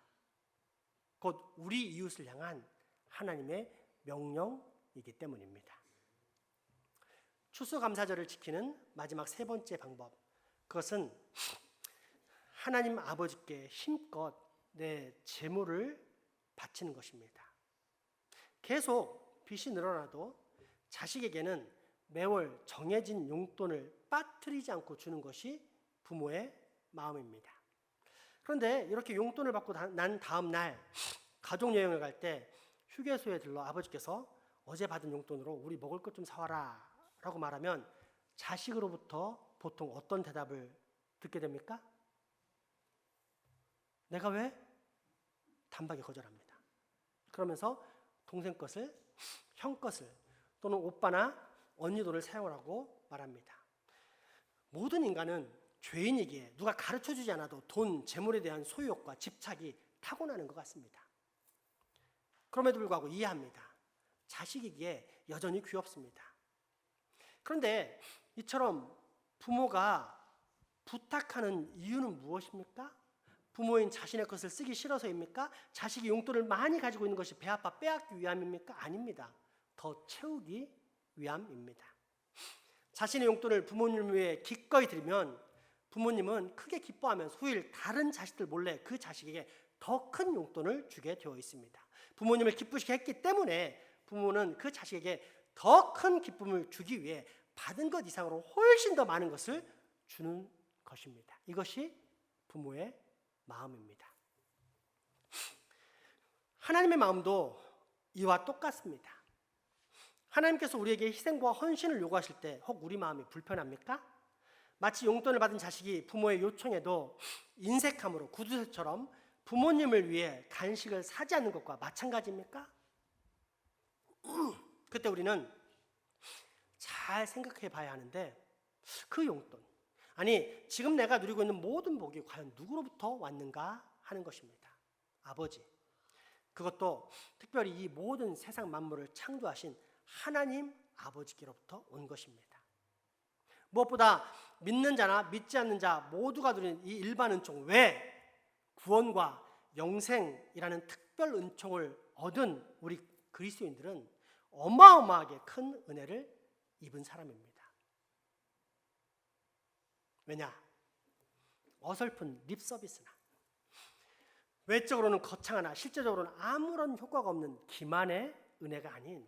곧 우리 이웃을 향한 하나님의 명령이기 때문입니다. 추수감사절을 지키는 마지막 세 번째 방법, 그것은 하나님 아버지께 힘껏 내 재물을 바치는 것입니다. 계속 빚이 늘어나도 자식에게는 매월 정해진 용돈을 빠뜨리지 않고 주는 것이 부모의 마음입니다. 그런데 이렇게 용돈을 받고 난 다음 날 가족여행을 갈 때 휴게소에 들러 아버지께서 어제 받은 용돈으로 우리 먹을 것 좀 사와라 라고 말하면 자식으로부터 보통 어떤 대답을 듣게 됩니까? 내가 왜? 단박에 거절합니다. 그러면서 동생 것을, 형 것을 또는 오빠나 언니 돈을 사용하라고 말합니다. 모든 인간은 죄인이기에 누가 가르쳐주지 않아도 돈, 재물에 대한 소유욕과 집착이 타고나는 것 같습니다. 그럼에도 불구하고 이해합니다. 자식이기에 여전히 귀엽습니다. 그런데 이처럼 부모가 부탁하는 이유는 무엇입니까? 부모인 자신의 것을 쓰기 싫어서입니까? 자식이 용돈을 많이 가지고 있는 것이 배 아파 빼앗기 위함입니까? 아닙니다. 더 채우기 위함입니다. 자신의 용돈을 부모님을 위해 기꺼이 드리면 부모님은 크게 기뻐하면서 후일 다른 자식들 몰래 그 자식에게 더 큰 용돈을 주게 되어 있습니다. 부모님을 기쁘시게 했기 때문에 부모는 그 자식에게 더 큰 기쁨을 주기 위해 받은 것 이상으로 훨씬 더 많은 것을 주는 것입니다. 이것이 부모의 마음입니다. 하나님의 마음도 이와 똑같습니다. 하나님께서 우리에게 희생과 헌신을 요구하실 때 혹 우리 마음이 불편합니까? 마치 용돈을 받은 자식이 부모의 요청에도 인색함으로 구두쇠처럼 부모님을 위해 간식을 사지 않는 것과 마찬가지입니까? 그때 우리는 잘 생각해 봐야 하는데 그 용돈, 아니 지금 내가 누리고 있는 모든 복이 과연 누구로부터 왔는가 하는 것입니다. 아버지, 그것도 특별히 이 모든 세상 만물을 창조하신 하나님 아버지께로부터 온 것입니다. 무엇보다 믿는 자나 믿지 않는 자 모두가 누리는 이 일반 은총 외에 구원과 영생이라는 특별 은총을 얻은 우리 그리스도인들은 어마어마하게 큰 은혜를 입은 사람입니다. 왜냐? 어설픈 립 서비스나 외적으로는 거창하나 실제적으로는 아무런 효과가 없는 기만의 은혜가 아닌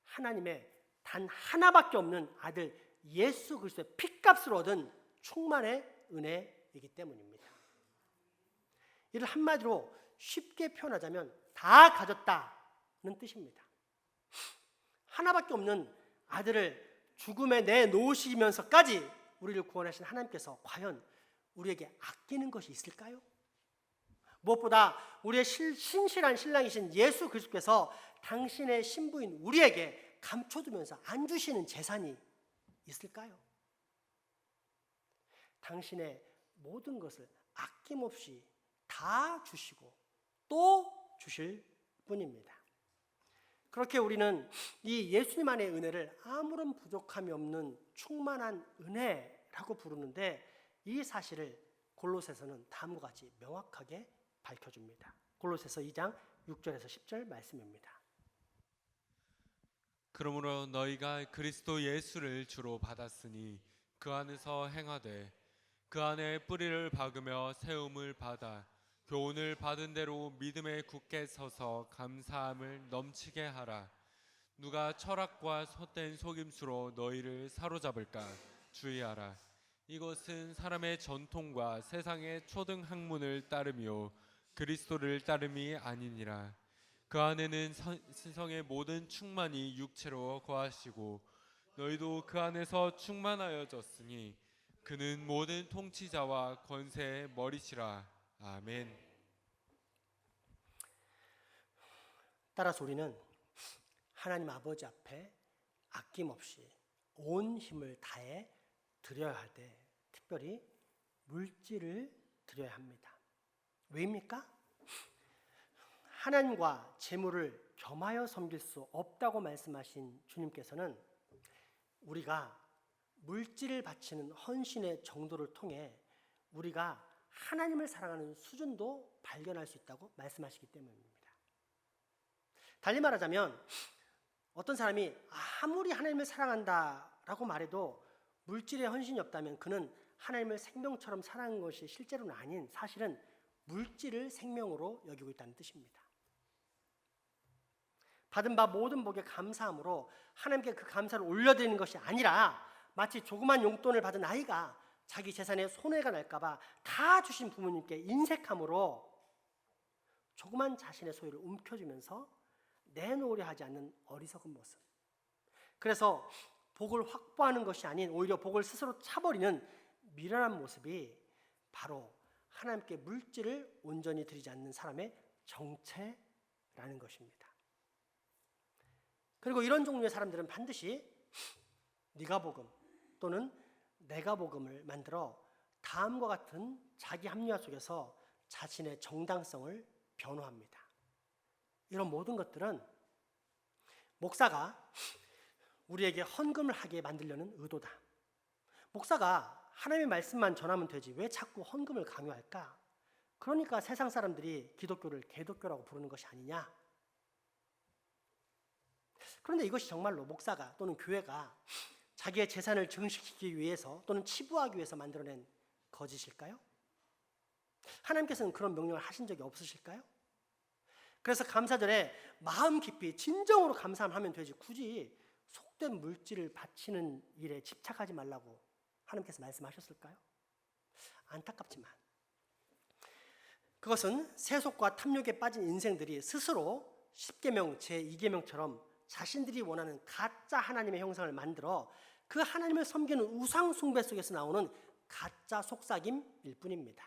하나님의 단 하나밖에 없는 아들 예수 그리스도의 피값으로 얻은 충만의 은혜이기 때문입니다. 이를 한마디로 쉽게 표현하자면 다 가졌다는 뜻입니다. 하나밖에 없는 아들을 죽음에 내놓으시면서까지 우리를 구원하신 하나님께서 과연 우리에게 아끼는 것이 있을까요? 무엇보다 우리의 신실한 신랑이신 예수 그리스도께서 당신의 신부인 우리에게 감춰두면서 안 주시는 재산이 있을까요? 당신의 모든 것을 아낌없이 다 주시고 또 주실 뿐입니다. 그렇게 우리는 이 예수님 안의 은혜를 아무런 부족함이 없는 충만한 은혜라고 부르는데 이 사실을 골로새서는 다음과 같이 명확하게 밝혀줍니다. 골로새서 2장 6절에서 10절 말씀입니다. 그러므로 너희가 그리스도 예수를 주로 받았으니 그 안에서 행하되 그 안에 뿌리를 박으며 세움을 받아 교훈을 받은 대로 믿음에 굳게 서서 감사함을 넘치게 하라. 누가 철학과 헛된 속임수로 너희를 사로잡을까 주의하라. 이것은 사람의 전통과 세상의 초등 학문을 따르며 그리스도를 따름이 아니니라. 그 안에는 신성의 모든 충만이 육체로 거하시고 너희도 그 안에서 충만하여졌으니 그는 모든 통치자와 권세의 머리시라. 아멘. 따라서 우리는 하나님 아버지 앞에 아낌없이 온 힘을 다해 드려야 할 때 특별히 물질을 드려야 합니다. 왜입니까? 하나님과 재물을 겸하여 섬길 수 없다고 말씀하신 주님께서는 우리가 물질을 바치는 헌신의 정도를 통해 우리가 하나님을 사랑하는 수준도 발견할 수 있다고 말씀하시기 때문입니다. 달리 말하자면 어떤 사람이 아무리 하나님을 사랑한다라고 말해도 물질의 헌신이 없다면 그는 하나님을 생명처럼 사랑하는 것이 실제로는 아닌 사실은 물질을 생명으로 여기고 있다는 뜻입니다. 받은 바 모든 복에 감사함으로 하나님께 그 감사를 올려드리는 것이 아니라 마치 조그만 용돈을 받은 아이가 자기 재산에 손해가 날까봐 다 주신 부모님께 인색함으로 조그만 자신의 소유를 움켜쥐면서 내놓으려 하지 않는 어리석은 모습. 그래서 복을 확보하는 것이 아닌 오히려 복을 스스로 차버리는 미련한 모습이 바로 하나님께 물질을 온전히 드리지 않는 사람의 정체라는 것입니다. 그리고 이런 종류의 사람들은 반드시 네가 복음 또는 내가 복음을 만들어 다음과 같은 자기 합리화 속에서 자신의 정당성을 변호합니다. 이런 모든 것들은 목사가 우리에게 헌금을 하게 만들려는 의도다. 목사가 하나님의 말씀만 전하면 되지 왜 자꾸 헌금을 강요할까? 그러니까 세상 사람들이 기독교를 개독교라고 부르는 것이 아니냐? 그런데 이것이 정말로 목사가 또는 교회가 자기의 재산을 증식시키기 위해서 또는 치부하기 위해서 만들어낸 거짓일까요? 하나님께서는 그런 명령을 하신 적이 없으실까요? 그래서 감사절에 마음 깊이 진정으로 감사하면 되지 굳이 속된 물질을 바치는 일에 집착하지 말라고 하나님께서 말씀하셨을까요? 안타깝지만 그것은 세속과 탐욕에 빠진 인생들이 스스로 10계명 제2계명처럼 자신들이 원하는 가짜 하나님의 형상을 만들어 그 하나님을 섬기는 우상 숭배 속에서 나오는 가짜 속삭임일 뿐입니다.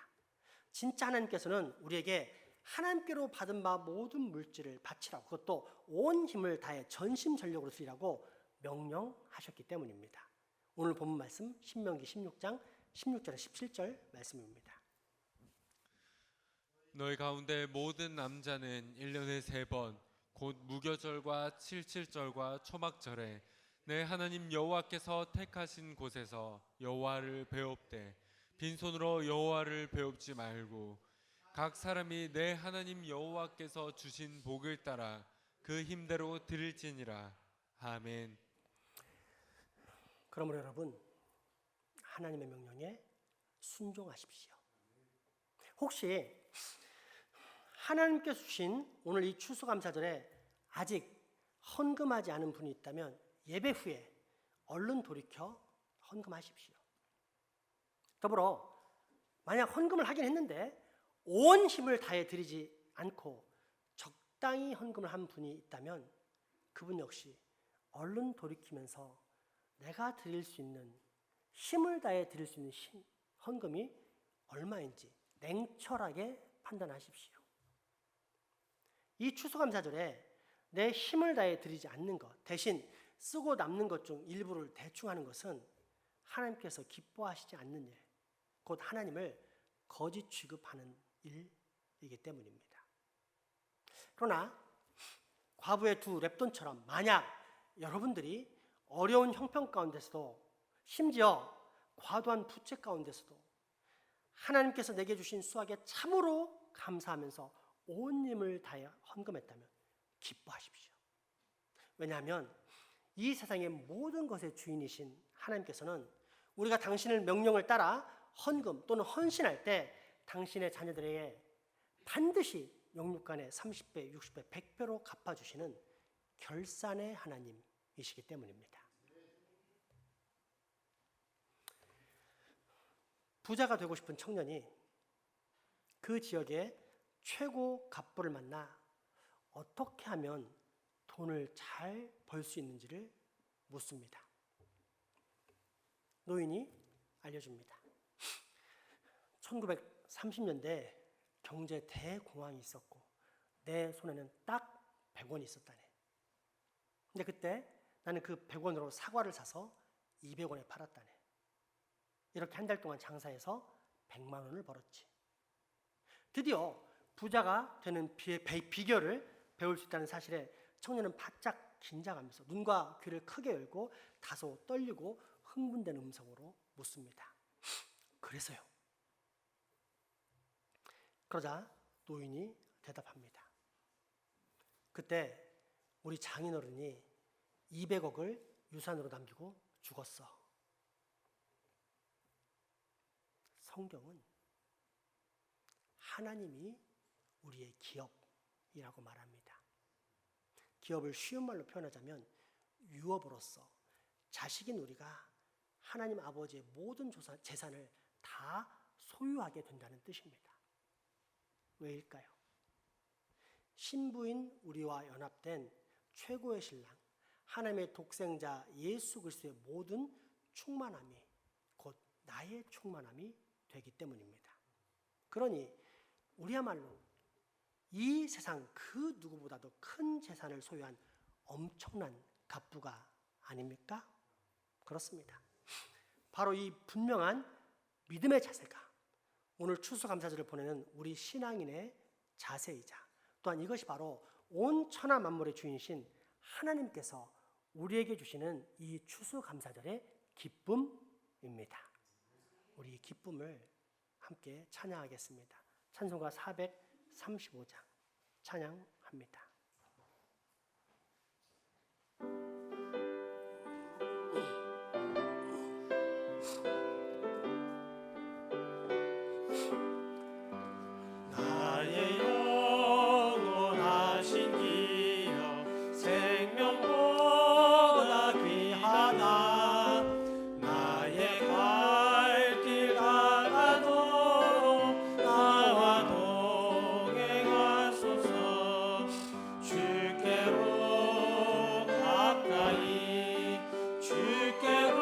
진짜 하나님께서는 우리에게 하나님께로 받은 바 모든 물질을 바치라고 그것도 온 힘을 다해 전심전력으로 드리라고 명령하셨기 때문입니다. 오늘 본문 말씀 신명기 16장 16절에서 17절 말씀입니다. 너희 가운데 모든 남자는 1년에 3번 곧 무교절과 칠칠절과 초막절에 내 하나님 여호와께서 택하신 곳에서 여호와를 배웁되 빈손으로 여호와를 배웁지 말고 각 사람이 내 하나님 여호와께서 주신 복을 따라 그 힘대로 드릴지니라. 아멘. 그러므로 여러분, 하나님의 명령에 순종하십시오. 혹시 하나님께서 주신 오늘 이 추수감사절에 아직 헌금하지 않은 분이 있다면 예배 후에 얼른 돌이켜 헌금하십시오. 더불어 만약 헌금을 하긴 했는데 온 힘을 다해 드리지 않고 적당히 헌금을 한 분이 있다면 그분 역시 얼른 돌이키면서 내가 드릴 수 있는, 힘을 다해 드릴 수 있는 헌금이 얼마인지 냉철하게 판단하십시오. 이 추수감사절에 내 힘을 다해 드리지 않는 것, 대신 쓰고 남는 것 중 일부를 대충 하는 것은 하나님께서 기뻐하시지 않는 일, 곧 하나님을 거짓 취급하는 일이기 때문입니다. 그러나 과부의 두 랩돈처럼 만약 여러분들이 어려운 형편 가운데서도, 심지어 과도한 부채 가운데서도 하나님께서 내게 주신 수확에 참으로 감사하면서 온 힘을 다해 헌금했다면 기뻐하십시오. 왜냐하면 이 세상의 모든 것의 주인이신 하나님께서는 우리가 당신의 명령을 따라 헌금 또는 헌신할 때 당신의 자녀들에게 반드시 영육간에 30배, 60배, 100배로 갚아주시는 결산의 하나님이시기 때문입니다. 부자가 되고 싶은 청년이 그 지역의 최고 갑부를 만나 어떻게 하면 돈을 잘 벌 수 있는지를 묻습니다. 노인이 알려줍니다. 1930년대 경제 대공황이 있었고 내 손에는 딱 100원이 있었다네. 근데 그때 나는 그 100원으로 사과를 사서 200원에 팔았다네. 이렇게 한 달 동안 장사해서 100만 원을 벌었지. 드디어 부자가 되는 비결을 배울 수 있다는 사실에 청년은 바짝 긴장하면서 눈과 귀를 크게 열고 다소 떨리고 흥분된 음성으로 묻습니다. 그래서요. 그러자 노인이 대답합니다. 그때 우리 장인어른이 200억을 유산으로 남기고 죽었어. 성경은 하나님이 우리의 기업이라고 말합니다. 기업을 쉬운 말로 표현하자면 유업으로서 자식인 우리가 하나님 아버지의 모든 재산을 다 소유하게 된다는 뜻입니다. 왜일까요? 신부인 우리와 연합된 최고의 신랑, 하나님의 독생자 예수 그리스도의 모든 충만함이 곧 나의 충만함이 되기 때문입니다. 그러니 우리야말로 이 세상 그 누구보다도 큰 재산을 소유한 엄청난 갑부가 아닙니까? 그렇습니다. 바로 이 분명한 믿음의 자세가 오늘 추수감사절을 보내는 우리 신앙인의 자세이자 또한 이것이 바로 온 천하 만물의 주인이신 하나님께서 우리에게 주시는 이 추수감사절의 기쁨입니다. 우리 이 기쁨을 함께 찬양하겠습니다. 찬송가 435장 찬양합니다. 나의 영원하신 기업 생명보다 귀하다. 나의 갈 길 가도록 나와 동행하소서. 주께로 가까이 주께로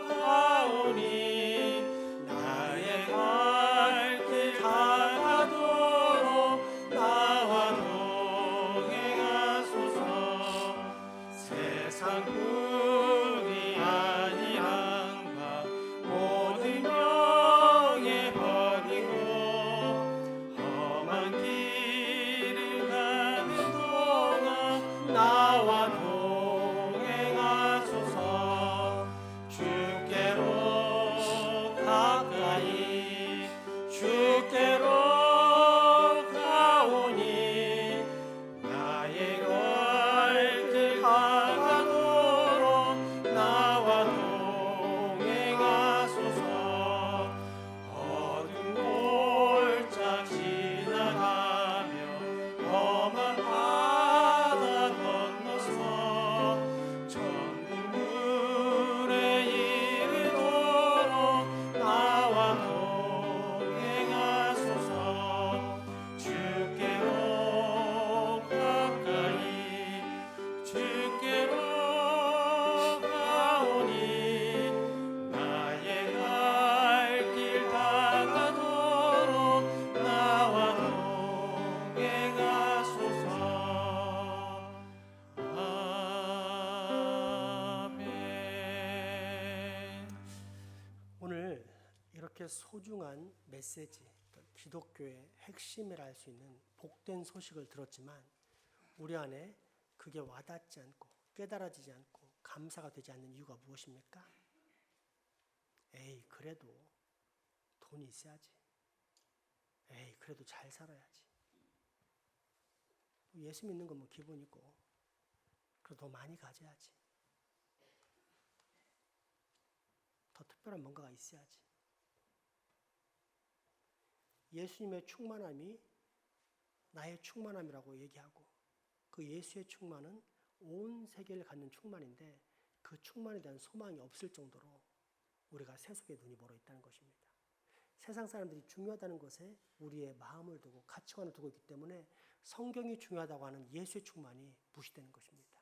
가오니 나의 갈 길 가도록 나와 동행하소서. 세상 뿐이 아니란가 모든 명예 버리고 험한 길을 가는 동안 나와 동행하소서. 그렇게 소중한 메시지, 기독교의 핵심이라 할 수 있는 복된 소식을 들었지만 우리 안에 그게 와닿지 않고 깨달아지지 않고 감사가 되지 않는 이유가 무엇입니까? 에이, 그래도 돈이 있어야지. 에이, 그래도 잘 살아야지. 예수 믿는 건 뭐 기본이고, 그래도 더 많이 가져야지. 더 특별한 뭔가가 있어야지. 예수님의 충만함이 나의 충만함이라고 얘기하고, 그 예수의 충만은 온 세계를 갖는 충만인데 그 충만에 대한 소망이 없을 정도로 우리가 세속의 눈이 멀어 있다는 것입니다. 세상 사람들이 중요하다는 것에 우리의 마음을 두고 가치관을 두고 있기 때문에 성경이 중요하다고 하는 예수의 충만이 무시되는 것입니다.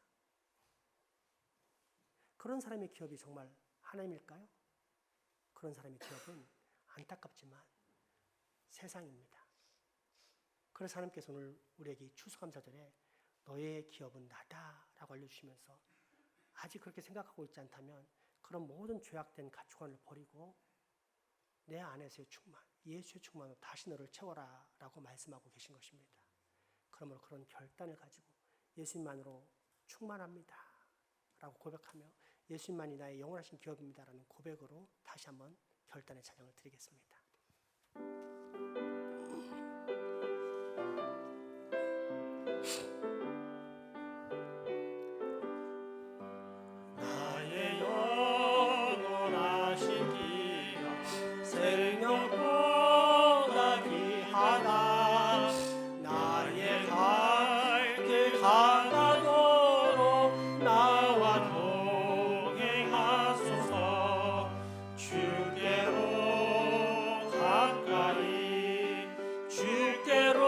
그런 사람의 기업이 정말 하나님일까요? 그런 사람의 기업은 안타깝지만 세상입니다. 그래서 하나님께서 오늘 우리에게 이 추수감사절에 너의 기업은 나다라고 알려주시면서 아직 그렇게 생각하고 있지 않다면 그런 모든 죄악된 가치관을 버리고 내 안에서의 충만, 예수의 충만으로 다시 너를 채워라 라고 말씀하고 계신 것입니다. 그러므로 그런 결단을 가지고 예수님만으로 충만합니다 라고 고백하며 예수님만이 나의 영원하신 기업입니다 라는 고백으로 다시 한번 결단의 찬양을 드리겠습니다. 나의 영원하신 기업 생명보다 귀하다. 나의 갈 길 가나도록 나와 동행하소서. 주께로 가까이 주께로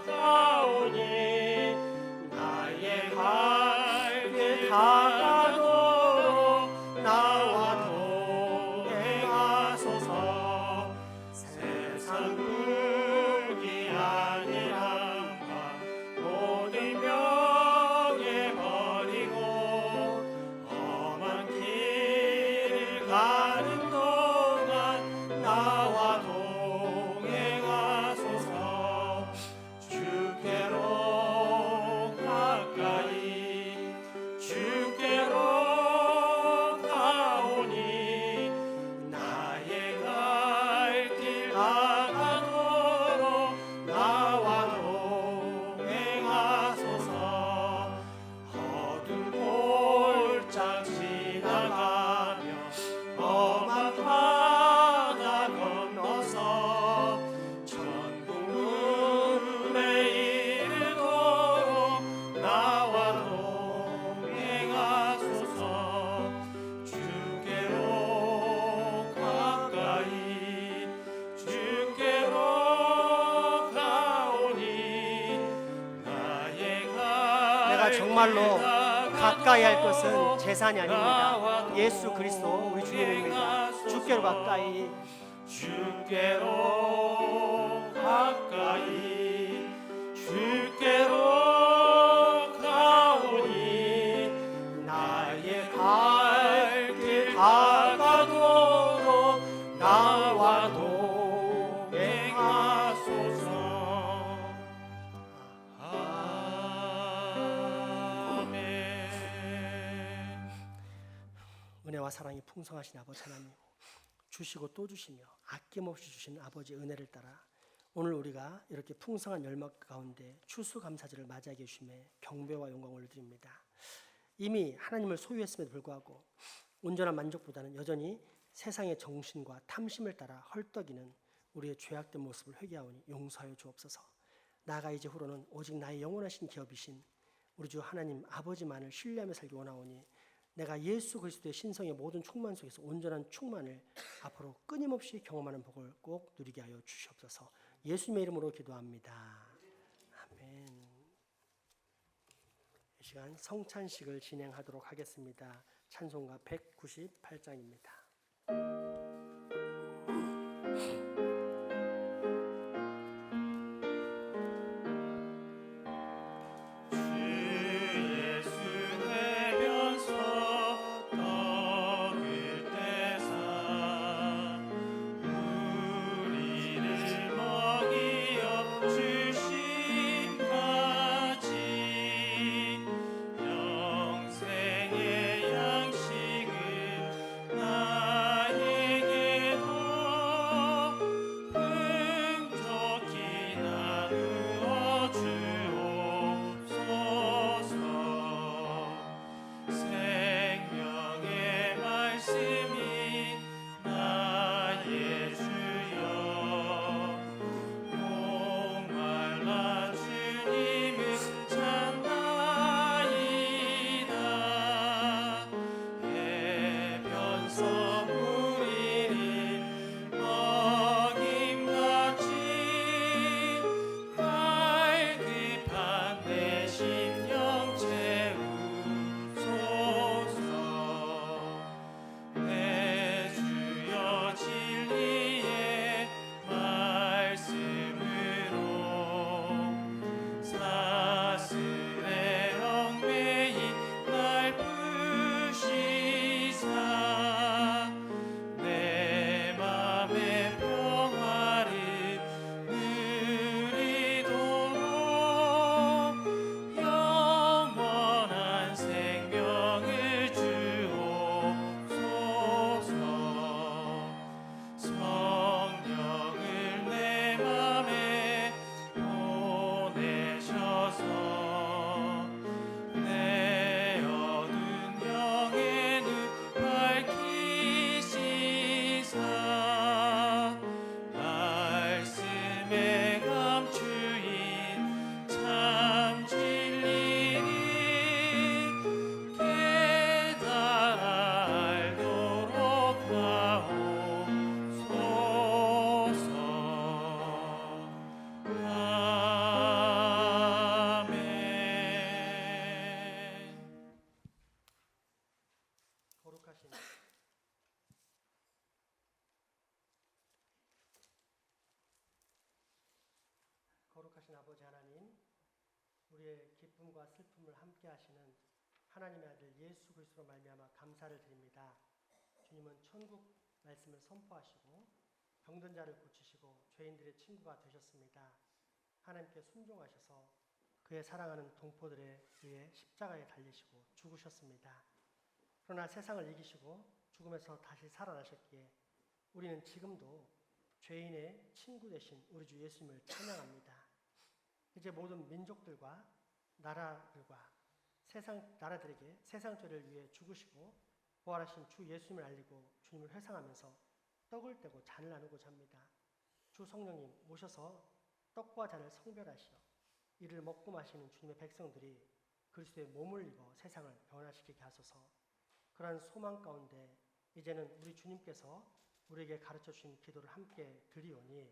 가오니 나의 갈 길 가나도록 나와 동행하소서. 세상 국이 아니란 바 모든 명예 버리고 험한 길을 가는 동안 나와 동행하소서. 주께로 가까이 주께로 가오니 나의 갈 길 가나도록 나와 동행하소서. 어두운 골짜기 지나가며 험한 바다 건너서 천국 문에 이르도록 나와 동행하소서. 주께로 가까이 주께로 가오니 나의 내가 정말로 가까이 할 것은 재산이 아닙니다. 예수 그리스도 우리 주님입니다. 주께로 가까이 주께로 가까이 주께로 가오니 나의 갈 길 다가도록 나와 동행하소서. 아멘. 은혜와 사랑이 풍성하신 아버지 하나님, 주시고 또 주시며 아낌없이 주신 아버지의 은혜를 따라 오늘 우리가 이렇게 풍성한 열막 가운데 추수감사절을 맞이하게 해주심에 경배와 영광을 드립니다. 이미 하나님을 소유했음에도 불구하고 온전한 만족보다는 여전히 세상의 정신과 탐심을 따라 헐떡이는 우리의 죄악된 모습을 회개하오니 용서하여 주옵소서. 나아가 이제 후로는 오직 나의 영원하신 기업이신 우리 주 하나님 아버지만을 신뢰하며 살기 원하오니 내가 예수 그리스도의 신성의 모든 충만 속에서 온전한 충만을 앞으로 끊임없이 경험하는 복을 꼭 누리게 하여 주시옵소서. 예수님의 이름으로 기도합니다. 아멘. 이 시간 성찬식을 진행하도록 하겠습니다. 찬송가 198장입니다. 주 예수 거룩하신 거룩하신 아버지 하나님, 우리의 기쁨과 슬픔을 함께 하시는 하나님의 아들 예수 그리스도로 말미암아 감사를 드립니다. 주님은 천국 말씀을 선포하시고 병든 자를 고치시고 죄인들의 친구가 되셨습니다. 하나님께 순종하셔서 그의 사랑하는 동포들에 의해 십자가에 달리시고 죽으셨습니다. 그러나 세상을 이기시고 죽음에서 다시 살아나셨기에 우리는 지금도 죄인의 친구 되신 우리 주 예수님을 찬양합니다. 이제 모든 민족들과 나라들과 나라들에게 세상 죄를 위해 죽으시고 부활하신 주 예수님을 알리고 주님을 회상하면서 떡을 떼고 잔을 나누고자 합니다. 주 성령님 오셔서 떡과 잔을 성별하시어 이를 먹고 마시는 주님의 백성들이 그리스도의 몸을 입어 세상을 변화시키게 하소서. 그러한 소망 가운데 이제는 우리 주님께서 우리에게 가르쳐 주신 기도를 함께 드리오니,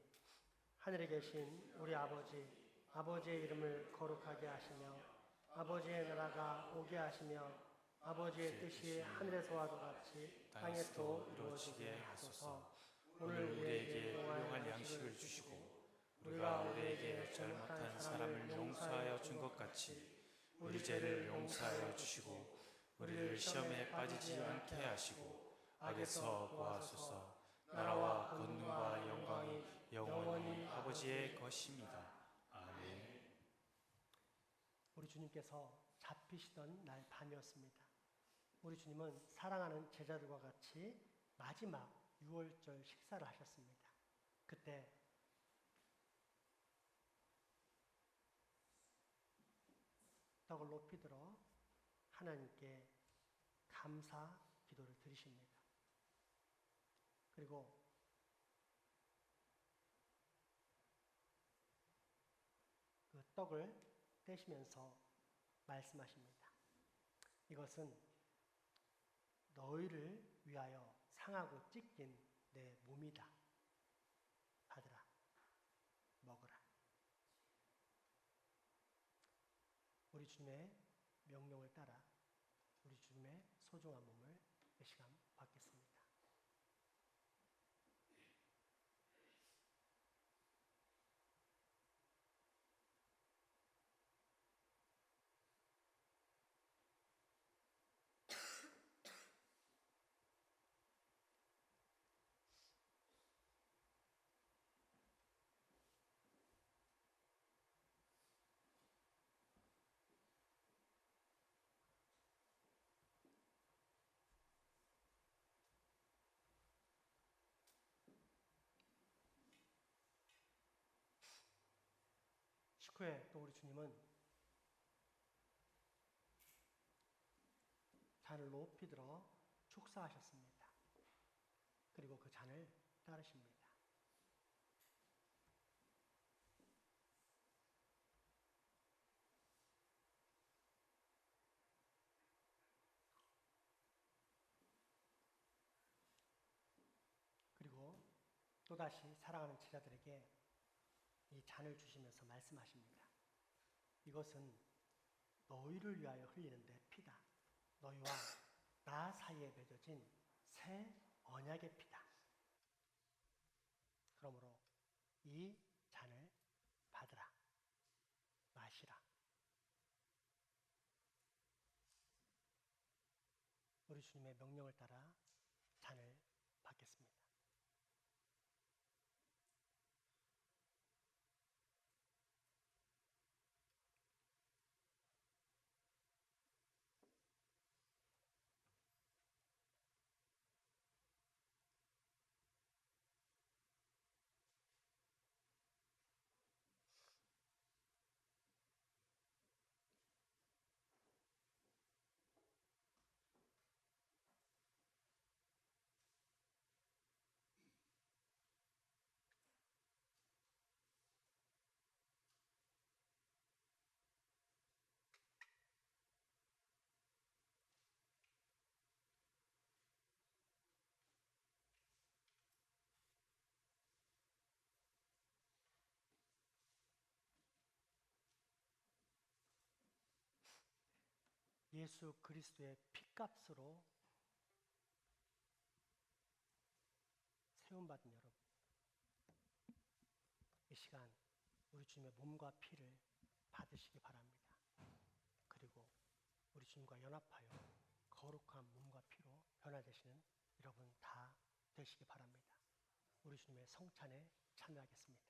하늘에 계신 우리 아버지의 이름을 거룩하게 하시며 아버지의 나라가 오게 하시며 아버지의 뜻이 하늘에서와도 같이 땅에서도 이루어지게 하소서. 오늘 우리에게 일용할 양식을 주시고 우리가 우리에게 잘못한 사람을 용서하여 준 것 같이 우리 죄를 용서하여 주시고 우리를 시험에 빠지지 않게 하시고 악에서 구하소서. 나라와 권능과 영광이 영원히 아버지의 것입니다. 아멘. 우리 주님께서 잡히시던 날 밤이었습니다. 우리 주님은 사랑하는 제자들과 같이 마지막 유월절 식사를 하셨습니다. 그때 떡을 높이 들어 하나님께 감사 기도를 드리십니다. 그리고 그 떡을 떼시면서 말씀하십니다. 이것은 너희를 위하여 상하고 찢긴 내 몸이다. 받으라, 먹으라. 우리 주님의 명령을 따라 우리 주님의 소중한 몸을 이 시간 받겠습니다. 식후에 또 우리 주님은 잔을 높이 들어 축사하셨습니다. 그리고 그 잔을 따르십니다. 그리고 또다시 사랑하는 제자들에게 이 잔을 주시면서 말씀하십니다. 이것은 너희를 위하여 흘리는 내 피다. 너희와 나 사이에 맺어진 새 언약의 피다. 그러므로 이 잔을 받으라, 마시라. 우리 주님의 명령을 따라 잔을 받겠습니다. 예수 그리스도의 피값으로 세움받은 여러분, 이 시간 우리 주님의 몸과 피를 받으시기 바랍니다. 그리고 우리 주님과 연합하여 거룩한 몸과 피로 변화되시는 여러분 다 되시기 바랍니다. 우리 주님의 성찬에 참여하겠습니다.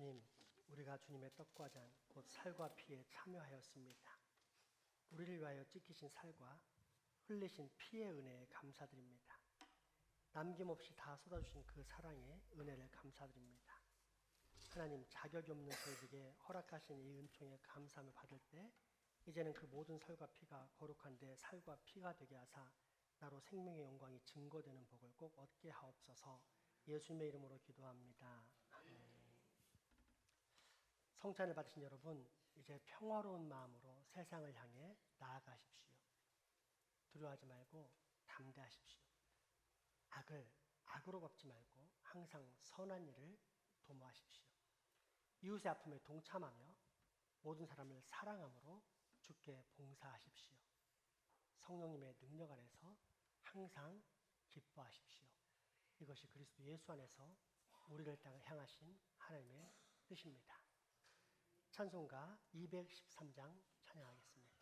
하나님, 우리가 주님의 떡과 잔, 곧 살과 피에 참여하였습니다. 우리를 위하여 찢기신 살과 흘리신 피의 은혜에 감사드립니다. 남김없이 다 쏟아주신 그 사랑의 은혜를 감사드립니다. 하나님, 자격이 없는 저희에게 허락하신 이 은총에 감사함을 받을 때 이제는 그 모든 살과 피가 거룩한데 살과 피가 되게 하사 나로 생명의 영광이 증거되는 복을 꼭 얻게 하옵소서. 예수님의 이름으로 기도합니다. 아멘. 성찬을 받으신 여러분, 이제 평화로운 마음으로 세상을 향해 나아가십시오. 두려워하지 말고 담대하십시오. 악을 악으로 갚지 말고 항상 선한 일을 도모하십시오. 이웃의 아픔에 동참하며 모든 사람을 사랑함으로 주께 봉사하십시오. 성령님의 능력 안에서 항상 기뻐하십시오. 이것이 그리스도 예수 안에서 우리를 향하신 하나님의 뜻입니다. 찬송가 213장 찬양하겠습니다.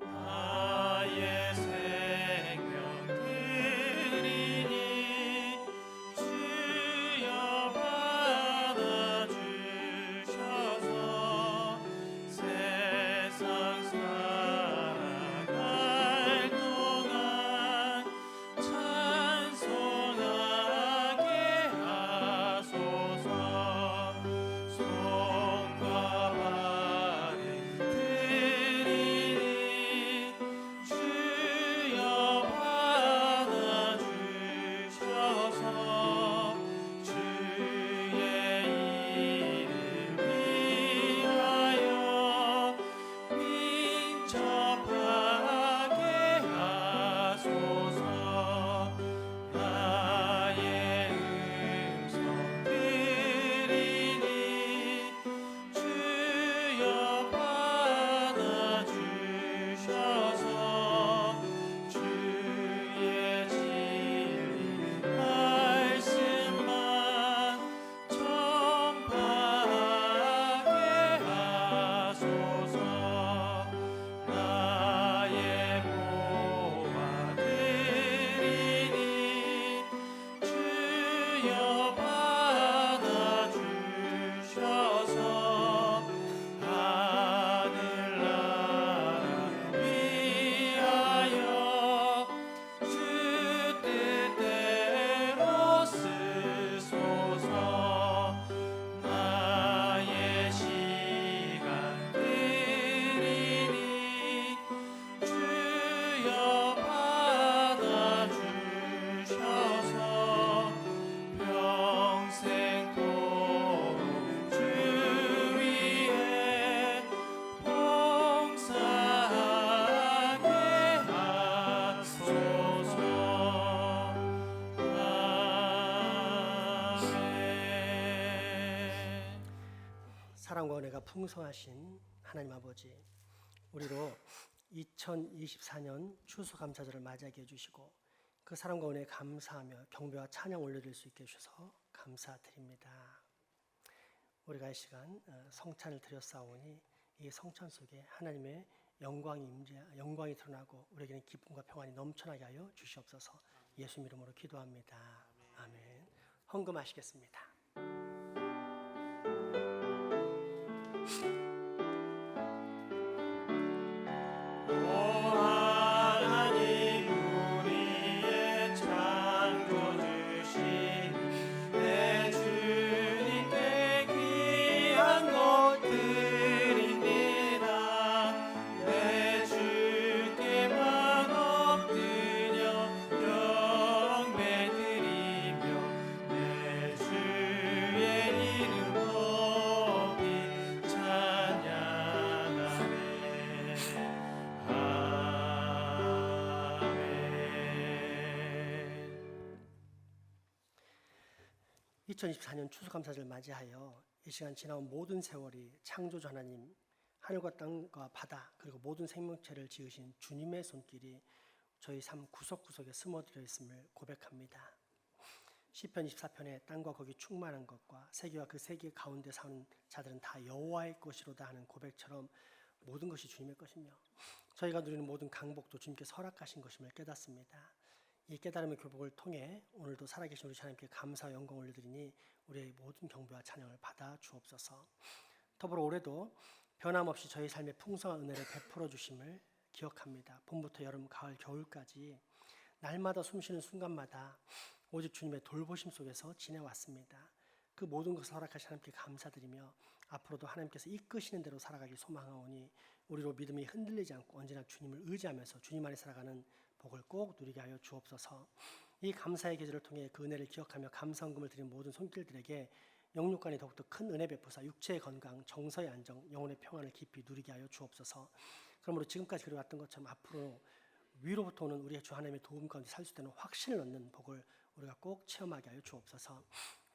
나의 생명 드리니 주여 받아주셔서 세상 살아갈 동안 찬송하게 하소서. 손과 발에 드리니 주여 받아주셔서 주의 이름 위하여 민첩하게 하소서. 나의 음성 드리니 주여 받아주셔서 주의 진리 말씀만 전파하게 하소서. 나의 모아 드리니 주여 받아주셔서 하늘나라 위하여 주 뜻대로 쓰소서. 나의 시간 드리니 주여 받아주셔서 평생토록 주 위에 봉사하게 하소서. 아멘. 사랑과 은혜가 풍성하신 하나님 아버지, 우리로 2024년 추수감사절을 맞이하게 해주시고 그 사랑과 은혜에 감사하며 경배와 찬양 올려드릴 수 있게 해주셔서 감사드립니다. 우리가 이 시간 성찬을 드렸사오니 이 성찬 속에 하나님의 영광이 드러나고 우리에게는 기쁨과 평안이 넘쳐나게 하여 주시옵소서. 예수 이름으로 기도합니다. 아멘. 헌금하시겠습니다. 오 하나님, 우리의 창조주신 내 주님께 귀한 것 드립니다. 내 주께만 엎드려 경배드리며 내 주의 이름 높이 찬양하네. 아멘. 2024년 추수감사절을 맞이하여 이 시간 지나온 모든 세월이 창조주 하나님, 하늘과 땅과 바다 그리고 모든 생명체를 지으신 주님의 손길이 저희 삶 구석구석에 스며들어 있음을 고백합니다. 시편 24편에 땅과 거기 충만한 것과 세계와 그 세계 가운데 사는 자들은 다 여호와의 것이로다 하는 고백처럼 모든 것이 주님의 것이며 저희가 누리는 모든 강복도 주님께서 허락하신 것임을 깨닫습니다. 이 깨달음의 교복을 통해 오늘도 살아계신 우리 하나님께 감사와 영광을 올려드리니 우리의 모든 경배와 찬양을 받아 주옵소서. 더불어 올해도 변함없이 저희 삶에 풍성한 은혜를 베풀어 주심을 기억합니다. 봄부터 여름, 가을, 겨울까지 날마다 숨쉬는 순간마다 오직 주님의 돌보심 속에서 지내왔습니다. 그 모든 것을 허락하신 하나님께 감사드리며 앞으로도 하나님께서 이끄시는 대로 살아가길 소망하오니 우리로 믿음이 흔들리지 않고 언제나 주님을 의지하면서 주님 안에 살아가는 복을 꼭 누리게 하여 주옵소서. 이 감사의 계절을 통해 그 은혜를 기억하며 감사헌금을 드린 모든 손길들에게 영육간에 더욱더 큰 은혜 베푸사 육체의 건강, 정서의 안정, 영혼의 평안을 깊이 누리게 하여 주옵소서. 그러므로 지금까지 그려왔던 것처럼 앞으로 위로부터 오는 우리의 주 하나님의 도움 가운데 살 수 있는 확신을 얻는 복을 우리가 꼭 체험하게 하여 주옵소서.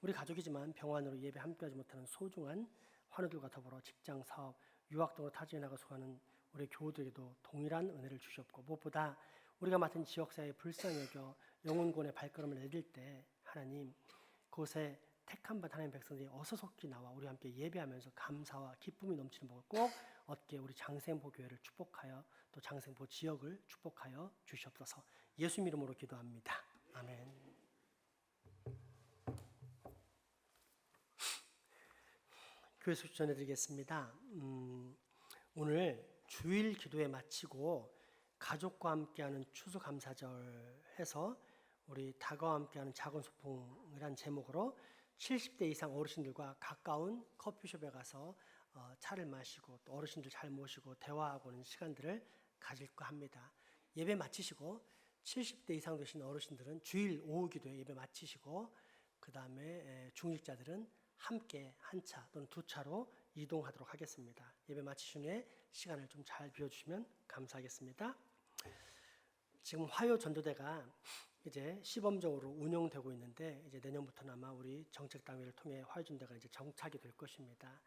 우리 가족이지만 병환으로 예배 함께하지 못하는 소중한 환우들과 더불어 직장, 사업, 유학 등으로 타지에 나가 소하는 우리 교우들에게도 동일한 은혜를 주시옵고 무엇보다 우리가 맡은 지역사회에 불쌍히 여겨 영혼구원의 발걸음을 내딜 때 하나님 그곳에 택함받은 하나님의 백성들이 어서 속히 나와 우리와 함께 예배하면서 감사와 기쁨이 넘치는 복을 꼭 얻게 우리 장생보 교회를 축복하여 또 장생보 지역을 축복하여 주시옵소서. 예수 이름으로 기도합니다. 아멘. 교회 소식 전해드리겠습니다. 오늘 주일 기도회 마치고 가족과 함께하는 추수감사절 해서 우리 다가와 함께하는 작은 소풍이란 제목으로 70대 이상 어르신들과 가까운 커피숍에 가서 차를 마시고 또 어르신들 잘 모시고 대화하고는 시간들을 가질까 합니다. 예배 마치시고 70대 이상 되신 어르신들은 주일 오후 기도에 예배 마치시고 그 다음에 중직자들은 함께 한 차 또는 두 차로 이동하도록 하겠습니다. 예배 마치신 후에 시간을 좀 잘 비워주시면 감사하겠습니다. 지금 화요 전도대가 이제 시범적으로 운영되고 있는데 이제 내년부터는 아마 우리 정책당회를 통해 화요 전도대가 이제 정착이 될 것입니다.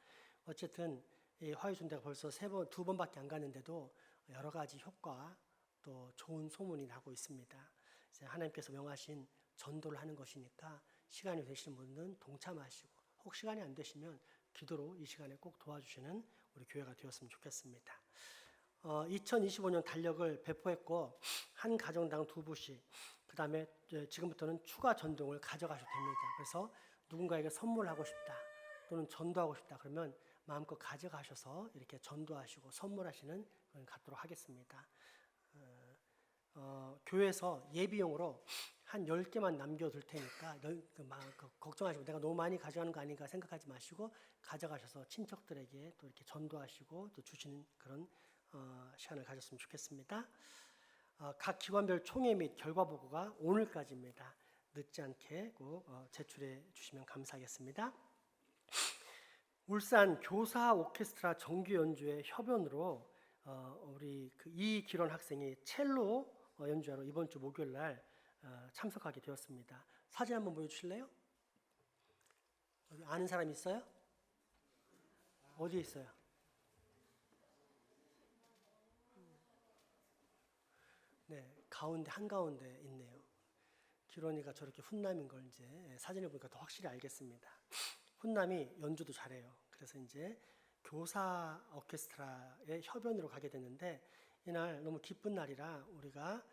어쨌든 이 화요 전도대가 벌써 두 번밖에 안 갔는데도 여러 가지 효과 또 좋은 소문이 나고 있습니다. 이제 하나님께서 명하신 전도를 하는 것이니까 시간이 되시는 분들은 동참하시고 혹 시간이 안 되시면 기도로 이 시간에 꼭 도와주시는 우리 교회가 되었으면 좋겠습니다. 2025년 달력을 배포했고 한 가정당 2부씩 그 다음에 지금부터는 추가 전동을 가져가셔도 됩니다. 그래서 누군가에게 선물하고 싶다 또는 전도하고 싶다 그러면 마음껏 가져가셔서 이렇게 전도하시고 선물하시는 걸 갖도록 하겠습니다. 교회에서 예비용으로 한 10개만 남겨둘 테니까 걱정하시고 내가 너무 많이 가져가는 거 아닌가 생각하지 마시고 가져가셔서 친척들에게 또 이렇게 전도하시고 또 주시는 그런 시간을 가졌으면 좋겠습니다. 각 기관별 총회 및 결과 보고가 오늘까지입니다. 늦지 않게 꼭 제출해 주시면 감사하겠습니다. 울산 교사 오케스트라 정규 연주회 협연으로 우리 이기론 학생이 첼로 연주하러 이번 주 목요일 날 참석하게 되었습니다. 사진 한번 보여주실래요? 아는 사람 있어요? 어디에 있어요? 네, 가운데 한가운데 있네요. 기론이가 저렇게 훈남인 걸 이제 사진을 보니까 더 확실히 알겠습니다. 훈남이 연주도 잘해요. 그래서 이제 교사 오케스트라의 협연으로 가게 됐는데 이날 너무 기쁜 날이라 우리가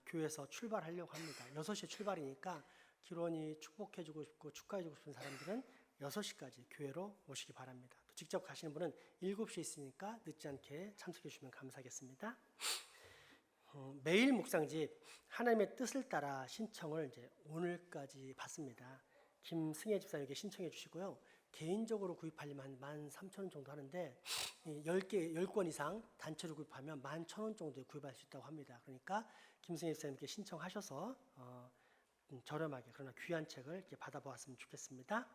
교회에서 출발하려고 합니다. 6시에 출발이니까 기론이 축복해주고 싶고 축하해주고 싶은 사람들은 6시까지 교회로 오시기 바랍니다. 또 직접 가시는 분은 7시에 있으니까 늦지 않게 참석해 주시면 감사하겠습니다. 매일 묵상집 하나님의 뜻을 따라 신청을 이제 오늘까지 받습니다. 김승혜 집사님께 신청해 주시고요. 개인적으로 구입하려면 한 13,000원 정도 하는데 10권 이상 단체로 구입하면 11,000원 정도에 구입할 수 있다고 합니다. 그러니까 김승혜 집사님께 신청하셔서 저렴하게 그러나 귀한 책을 이렇게 받아보았으면 좋겠습니다.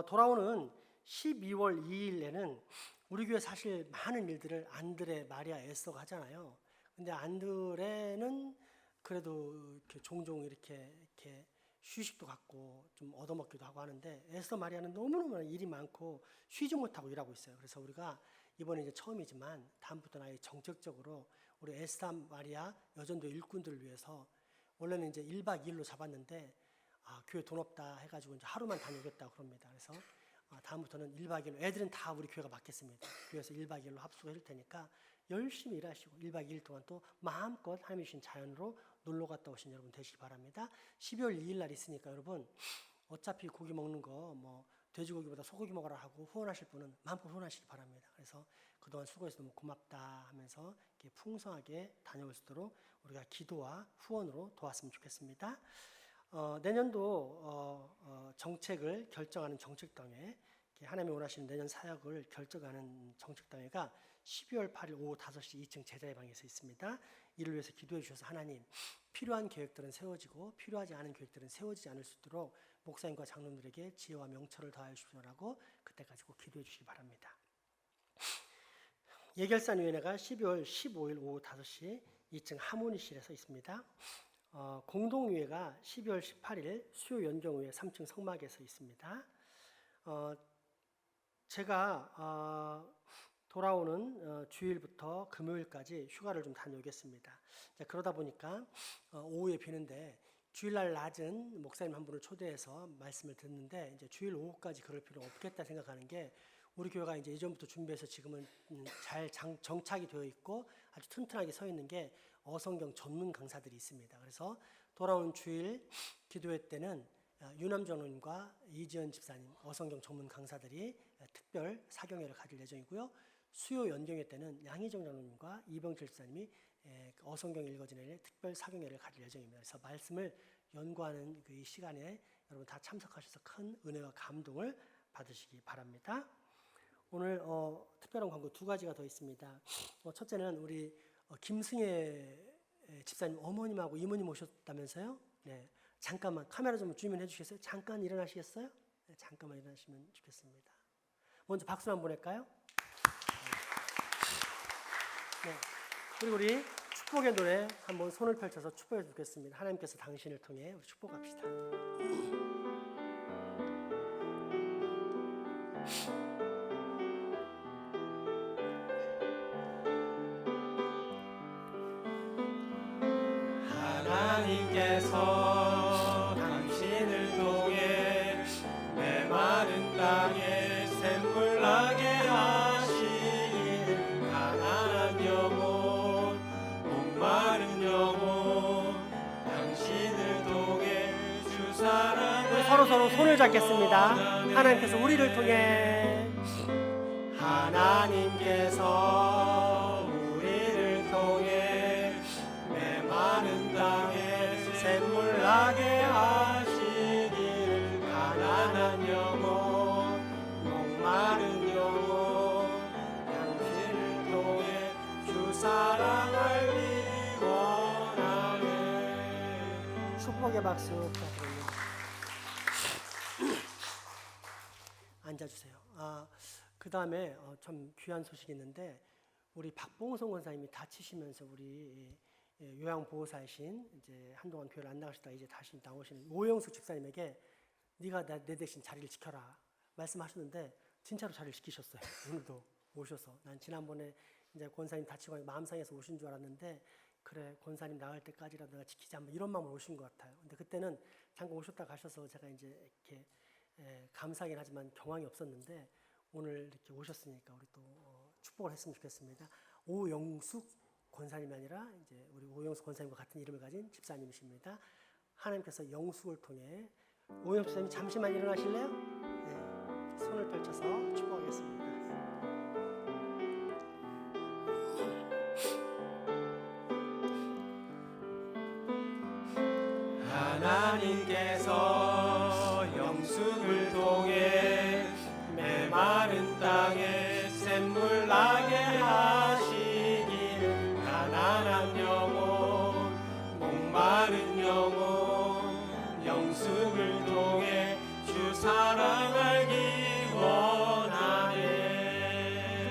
돌아오는 12월 2일에는 우리 교회 사실 많은 일들을 안드레, 마리아, 에스더가 하잖아요. 근데 안드레는 그래도 이렇게 종종 이렇게 휴식도 갖고 좀 얻어먹기도 하고 하는데 에스더 마리아는 너무너무 일이 많고 쉬지 못하고 일하고 있어요. 그래서 우리가 이번에 이제 처음이지만 다음부터는 아예 정책적으로 우리 에스더 마리아 여전도 일꾼들을 위해서 원래는 이제 1박 2일로 잡았는데 교회 돈 없다 해가지고 이제 하루만 다녀오겠다고 그럽니다. 그래서 다음부터는 1박 2일로 애들은 다 우리 교회가 맡겠습니다. 교회에서 1박 2일로 합숙해 줄 테니까 열심히 일하시고 1박 2일 동안 또 마음껏 하나님이 주신 자연으로 놀러 갔다 오신 여러분 되시기 바랍니다. 12월 2일 날 있으니까 여러분 어차피 고기 먹는 거 뭐 돼지고기보다 소고기 먹으라 하고 후원하실 분은 마음껏 후원하시기 바랍니다. 그래서 그동안 수고해서 너무 고맙다 하면서 이렇게 풍성하게 다녀올 수 있도록 우리가 기도와 후원으로 도왔으면 좋겠습니다. 내년도 정책을 결정하는 정책당회, 하나님이 원하시는 내년 사역을 결정하는 정책당회가 12월 8일 오후 5시 2층 제자의 방에서 있습니다. 이를 위해서 기도해 주셔서 하나님, 필요한 계획들은 세워지고 필요하지 않은 계획들은 세워지지 않을 수 있도록 목사님과 장로들에게 지혜와 명철을 더하여 주시라고 그때까지 꼭 기도해 주시기 바랍니다. 예결산위원회가 12월 15일 오후 5시 2층 하모니실에서 있습니다. 공동위회가 12월 18일 수요 연경위회 3층 성막에서 있습니다. 제가 돌아오는 주일부터 금요일까지 휴가를 좀 다녀오겠습니다. 그러다 보니까 오후에 비는데 주일날 낮은 목사님 한 분을 초대해서 말씀을 듣는데 이제 주일 오후까지 그럴 필요가 없겠다 생각하는 게 우리 교회가 이제 예전부터 준비해서 지금은 잘 정착이 되어 있고 아주 튼튼하게 서 있는 게 어성경 전문 강사들이 있습니다. 그래서 돌아오는 주일 기도회 때는 유남 전원과 이지연 집사님 어성경 전문 강사들이 특별 사경회를 가질 예정이고요. 수요 연경회 때는 양희정 장로님과 이병철 집사님이 어성경 읽어지는 특별 사경회를 가질 예정입니다. 그래서 말씀을 연구하는 그 이 시간에 여러분 다 참석하셔서 큰 은혜와 감동을 받으시기 바랍니다. 오늘 특별한 광고 두 가지가 더 있습니다. 첫째는 우리 김승혜 집사님 어머님하고 이모님 오셨다면서요? 네, 잠깐만 카메라 좀 주면 해주시겠어요? 잠깐 일어나시겠어요? 네, 잠깐만 일어나시면 좋겠습니다. 먼저 박수 한번 보낼까요? 네. 그리고 우리 축복의 노래 한번 손을 펼쳐서 축복해 주겠습니다. 하나님께서 당신을 통해 우리 축복합시다. 하나님께서 당신을 통해 메마른 땅에 샘물 나게 하시길 가난한 영혼 목마른 영혼 당신을 통해 주 사랑을 우리 서로 손을 잡겠습니다. 하나님께서 우리를 통해 하나님께서 우리를 통해 메마른 땅에 샘물 나게 하시기를 가난한 영혼 목마른 영혼 당신을 통해 주 사랑 알기 원하네. 축복의 박수 부탁드립니다. 앉아주세요. 그 다음에 참 귀한 소식이 있는데 우리 박봉성 권사님이 다치시면서 우리 요양보호사이신 이제 한동안 교회를 안 나가시다가 이제 다시 나오시는 오영숙 집사님에게 네가 내 대신 자리를 지켜라 말씀하셨는데 진짜로 자리를 지키셨어요. 오늘도 오셔서 난 지난번에 이제 권사님 다치고 마음 상해서 오신 줄 알았는데 그래 권사님 나갈 때까지라도 내가 지키자 뭐 이런 마음으로 오신 것 같아요. 근데 그때는 잠깐 오셨다 가셔서 제가 이제 이렇게 감사하긴 하지만 경황이 없었는데 오늘 이렇게 오셨으니까 우리 또 축복을 했으면 좋겠습니다. 오영숙 권사님이 아니라 이제 우리 오영숙 권사님과 같은 이름을 가진 집사님이십니다. 하나님께서 영숙을 통해 오영숙 집사님 잠시만 일어나실래요? 네, 손을 펼쳐서 축복하겠습니다. 하나님께서 영숙을 통해 메마른 땅에 샘물 나게 하시기를 가난한 영혼 목마른 영혼 영숙을 통해 주 사랑 알기 원하네.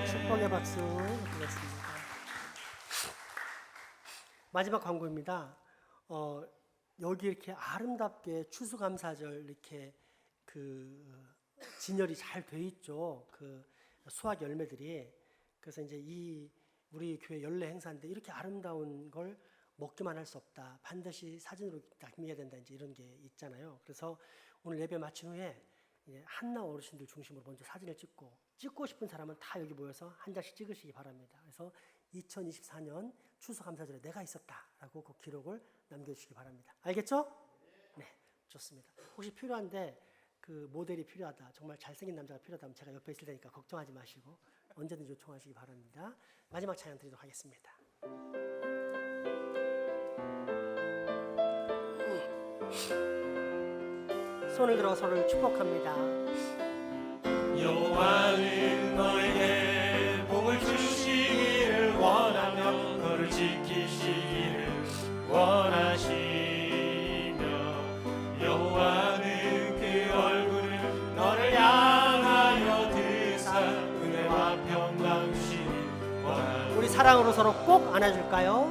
축복의 박수 드리겠습니다. 마지막 광고입니다. 여기 이렇게 아름답게 추수감사절 이렇게 그 진열이 잘 돼 있죠. 그 수확 열매들이. 그래서 이제 이 우리 교회 연례 행사인데 이렇게 아름다운 걸 먹기만 할 수 없다. 반드시 사진으로 남겨야 된다. 이제 이런 게 있잖아요. 그래서 오늘 예배 마친 후에 이제 한나 어르신들 중심으로 먼저 사진을 찍고 싶은 사람은 다 여기 모여서 한 장씩 찍으시기 바랍니다. 그래서 2024년 추수감사절에 내가 있었다라고 그 기록을 남겨주시기 바랍니다. 알겠죠? 네, 좋습니다. 혹시 필요한데 그 모델이 필요하다, 정말 잘생긴 남자가 필요하다면 제가 옆에 있을 테니까 걱정하지 마시고 언제든지 요청하시기 바랍니다. 마지막 찬양 드리도록 하겠습니다. 손을 들어 서로를 축복합니다. 여호와는 너에게 복을 주시기를 원하며 너를 지키시기를 원하시며 여호와는 그 얼굴을 너를 향하여 드사 은혜와 평강 주시기를 원하노라. 우리 사랑으로 서로 꼭 안아줄까요?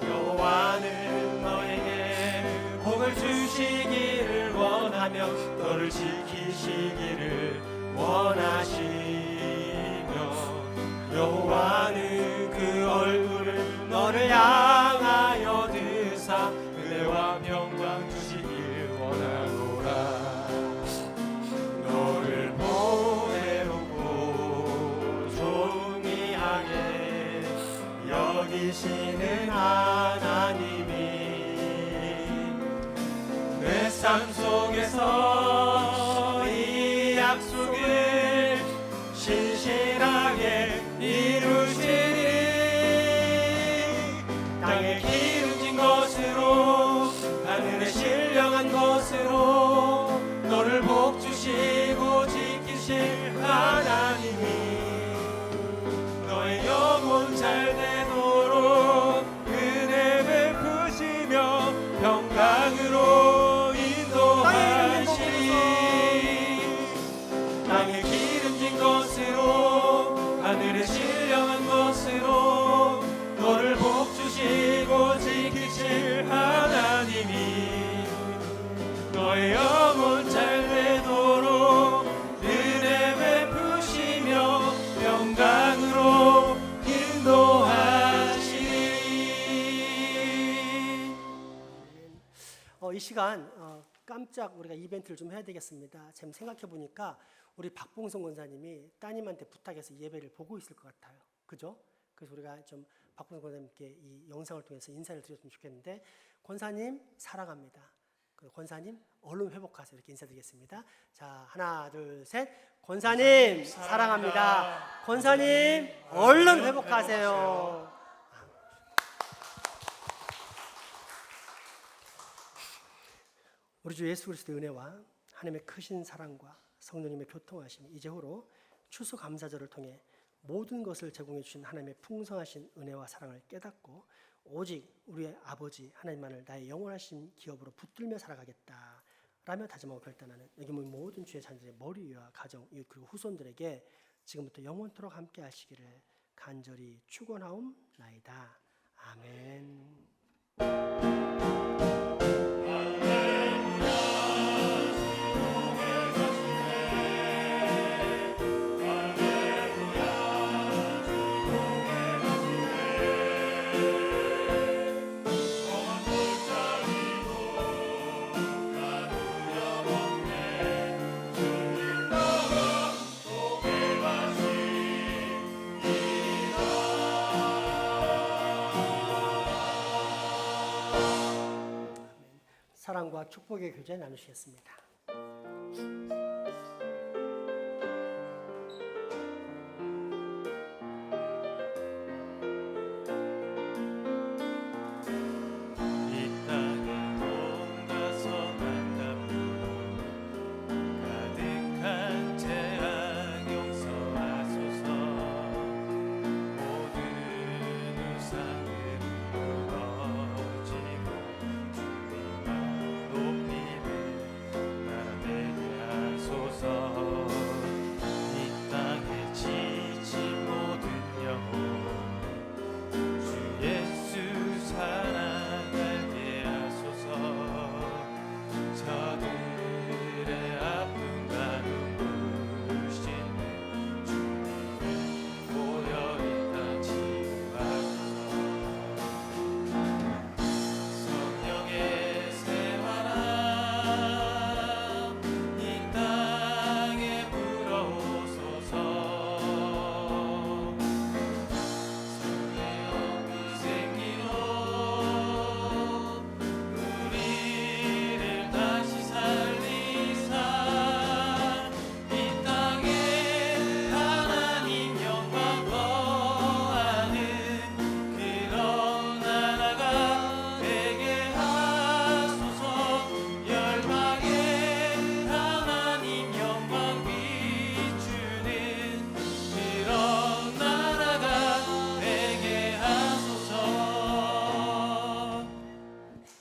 여호와는 너에게 복을 주시기를 원하며 너를 지키시기를 원하시며 여호와는 그 얼굴을 너를 향하여 드사 은혜와 평강 주시길 원하노라. 너를 보배롭고 존귀하게 여기시는 하나님이 내 삶 속에서 이 약속을 신실하게 이루시리. 땅에 기름진 것으로 하늘에 신령한 것으로 너를 복주시고 지키실 하나님이 너의 영혼 잘 되도록 은혜 베푸시며 평강으로 인도하시리. 땅에 기름진 것으로 하늘에 신령한 것으로 너를 복주시고 지키실 하나님이 너의 영혼 잘 되도록 은혜 베푸시며 평강으로 인도하시리. 이 시간 깜짝 우리가 이벤트를 좀 해야 되겠습니다. 지금 생각해 보니까 우리 박봉성 권사님이 따님한테 부탁해서 예배를 보고 있을 것 같아요. 그죠? 그래서 우리가 좀 박봉성 권사님께 이 영상을 통해서 인사를 드렸으면 좋겠는데, 권사님 사랑합니다. 권사님 얼른 회복하세요. 이렇게 인사드리겠습니다. 자, 하나, 둘, 셋. 권사님 사랑합니다. 권사님 얼른 회복하세요. 우리 주 예수 그리스도의 은혜와 하나님의 크신 사랑과 성령님의 교통하심이 이제후로 추수감사절을 통해 모든 것을 제공해 주신 하나님의 풍성하신 은혜와 사랑을 깨닫고 오직 우리의 아버지 하나님만을 나의 영원하신 기업으로 붙들며 살아가겠다 라며 다짐하고 결단하는 여기 모인 모든 주의 자녀들의 머리 위와 가정, 이웃 그리고 후손들에게 지금부터 영원토록 함께 하시기를 간절히 축원하옵나이다. 아멘. 사랑과 축복의 교제 나누시겠습니다.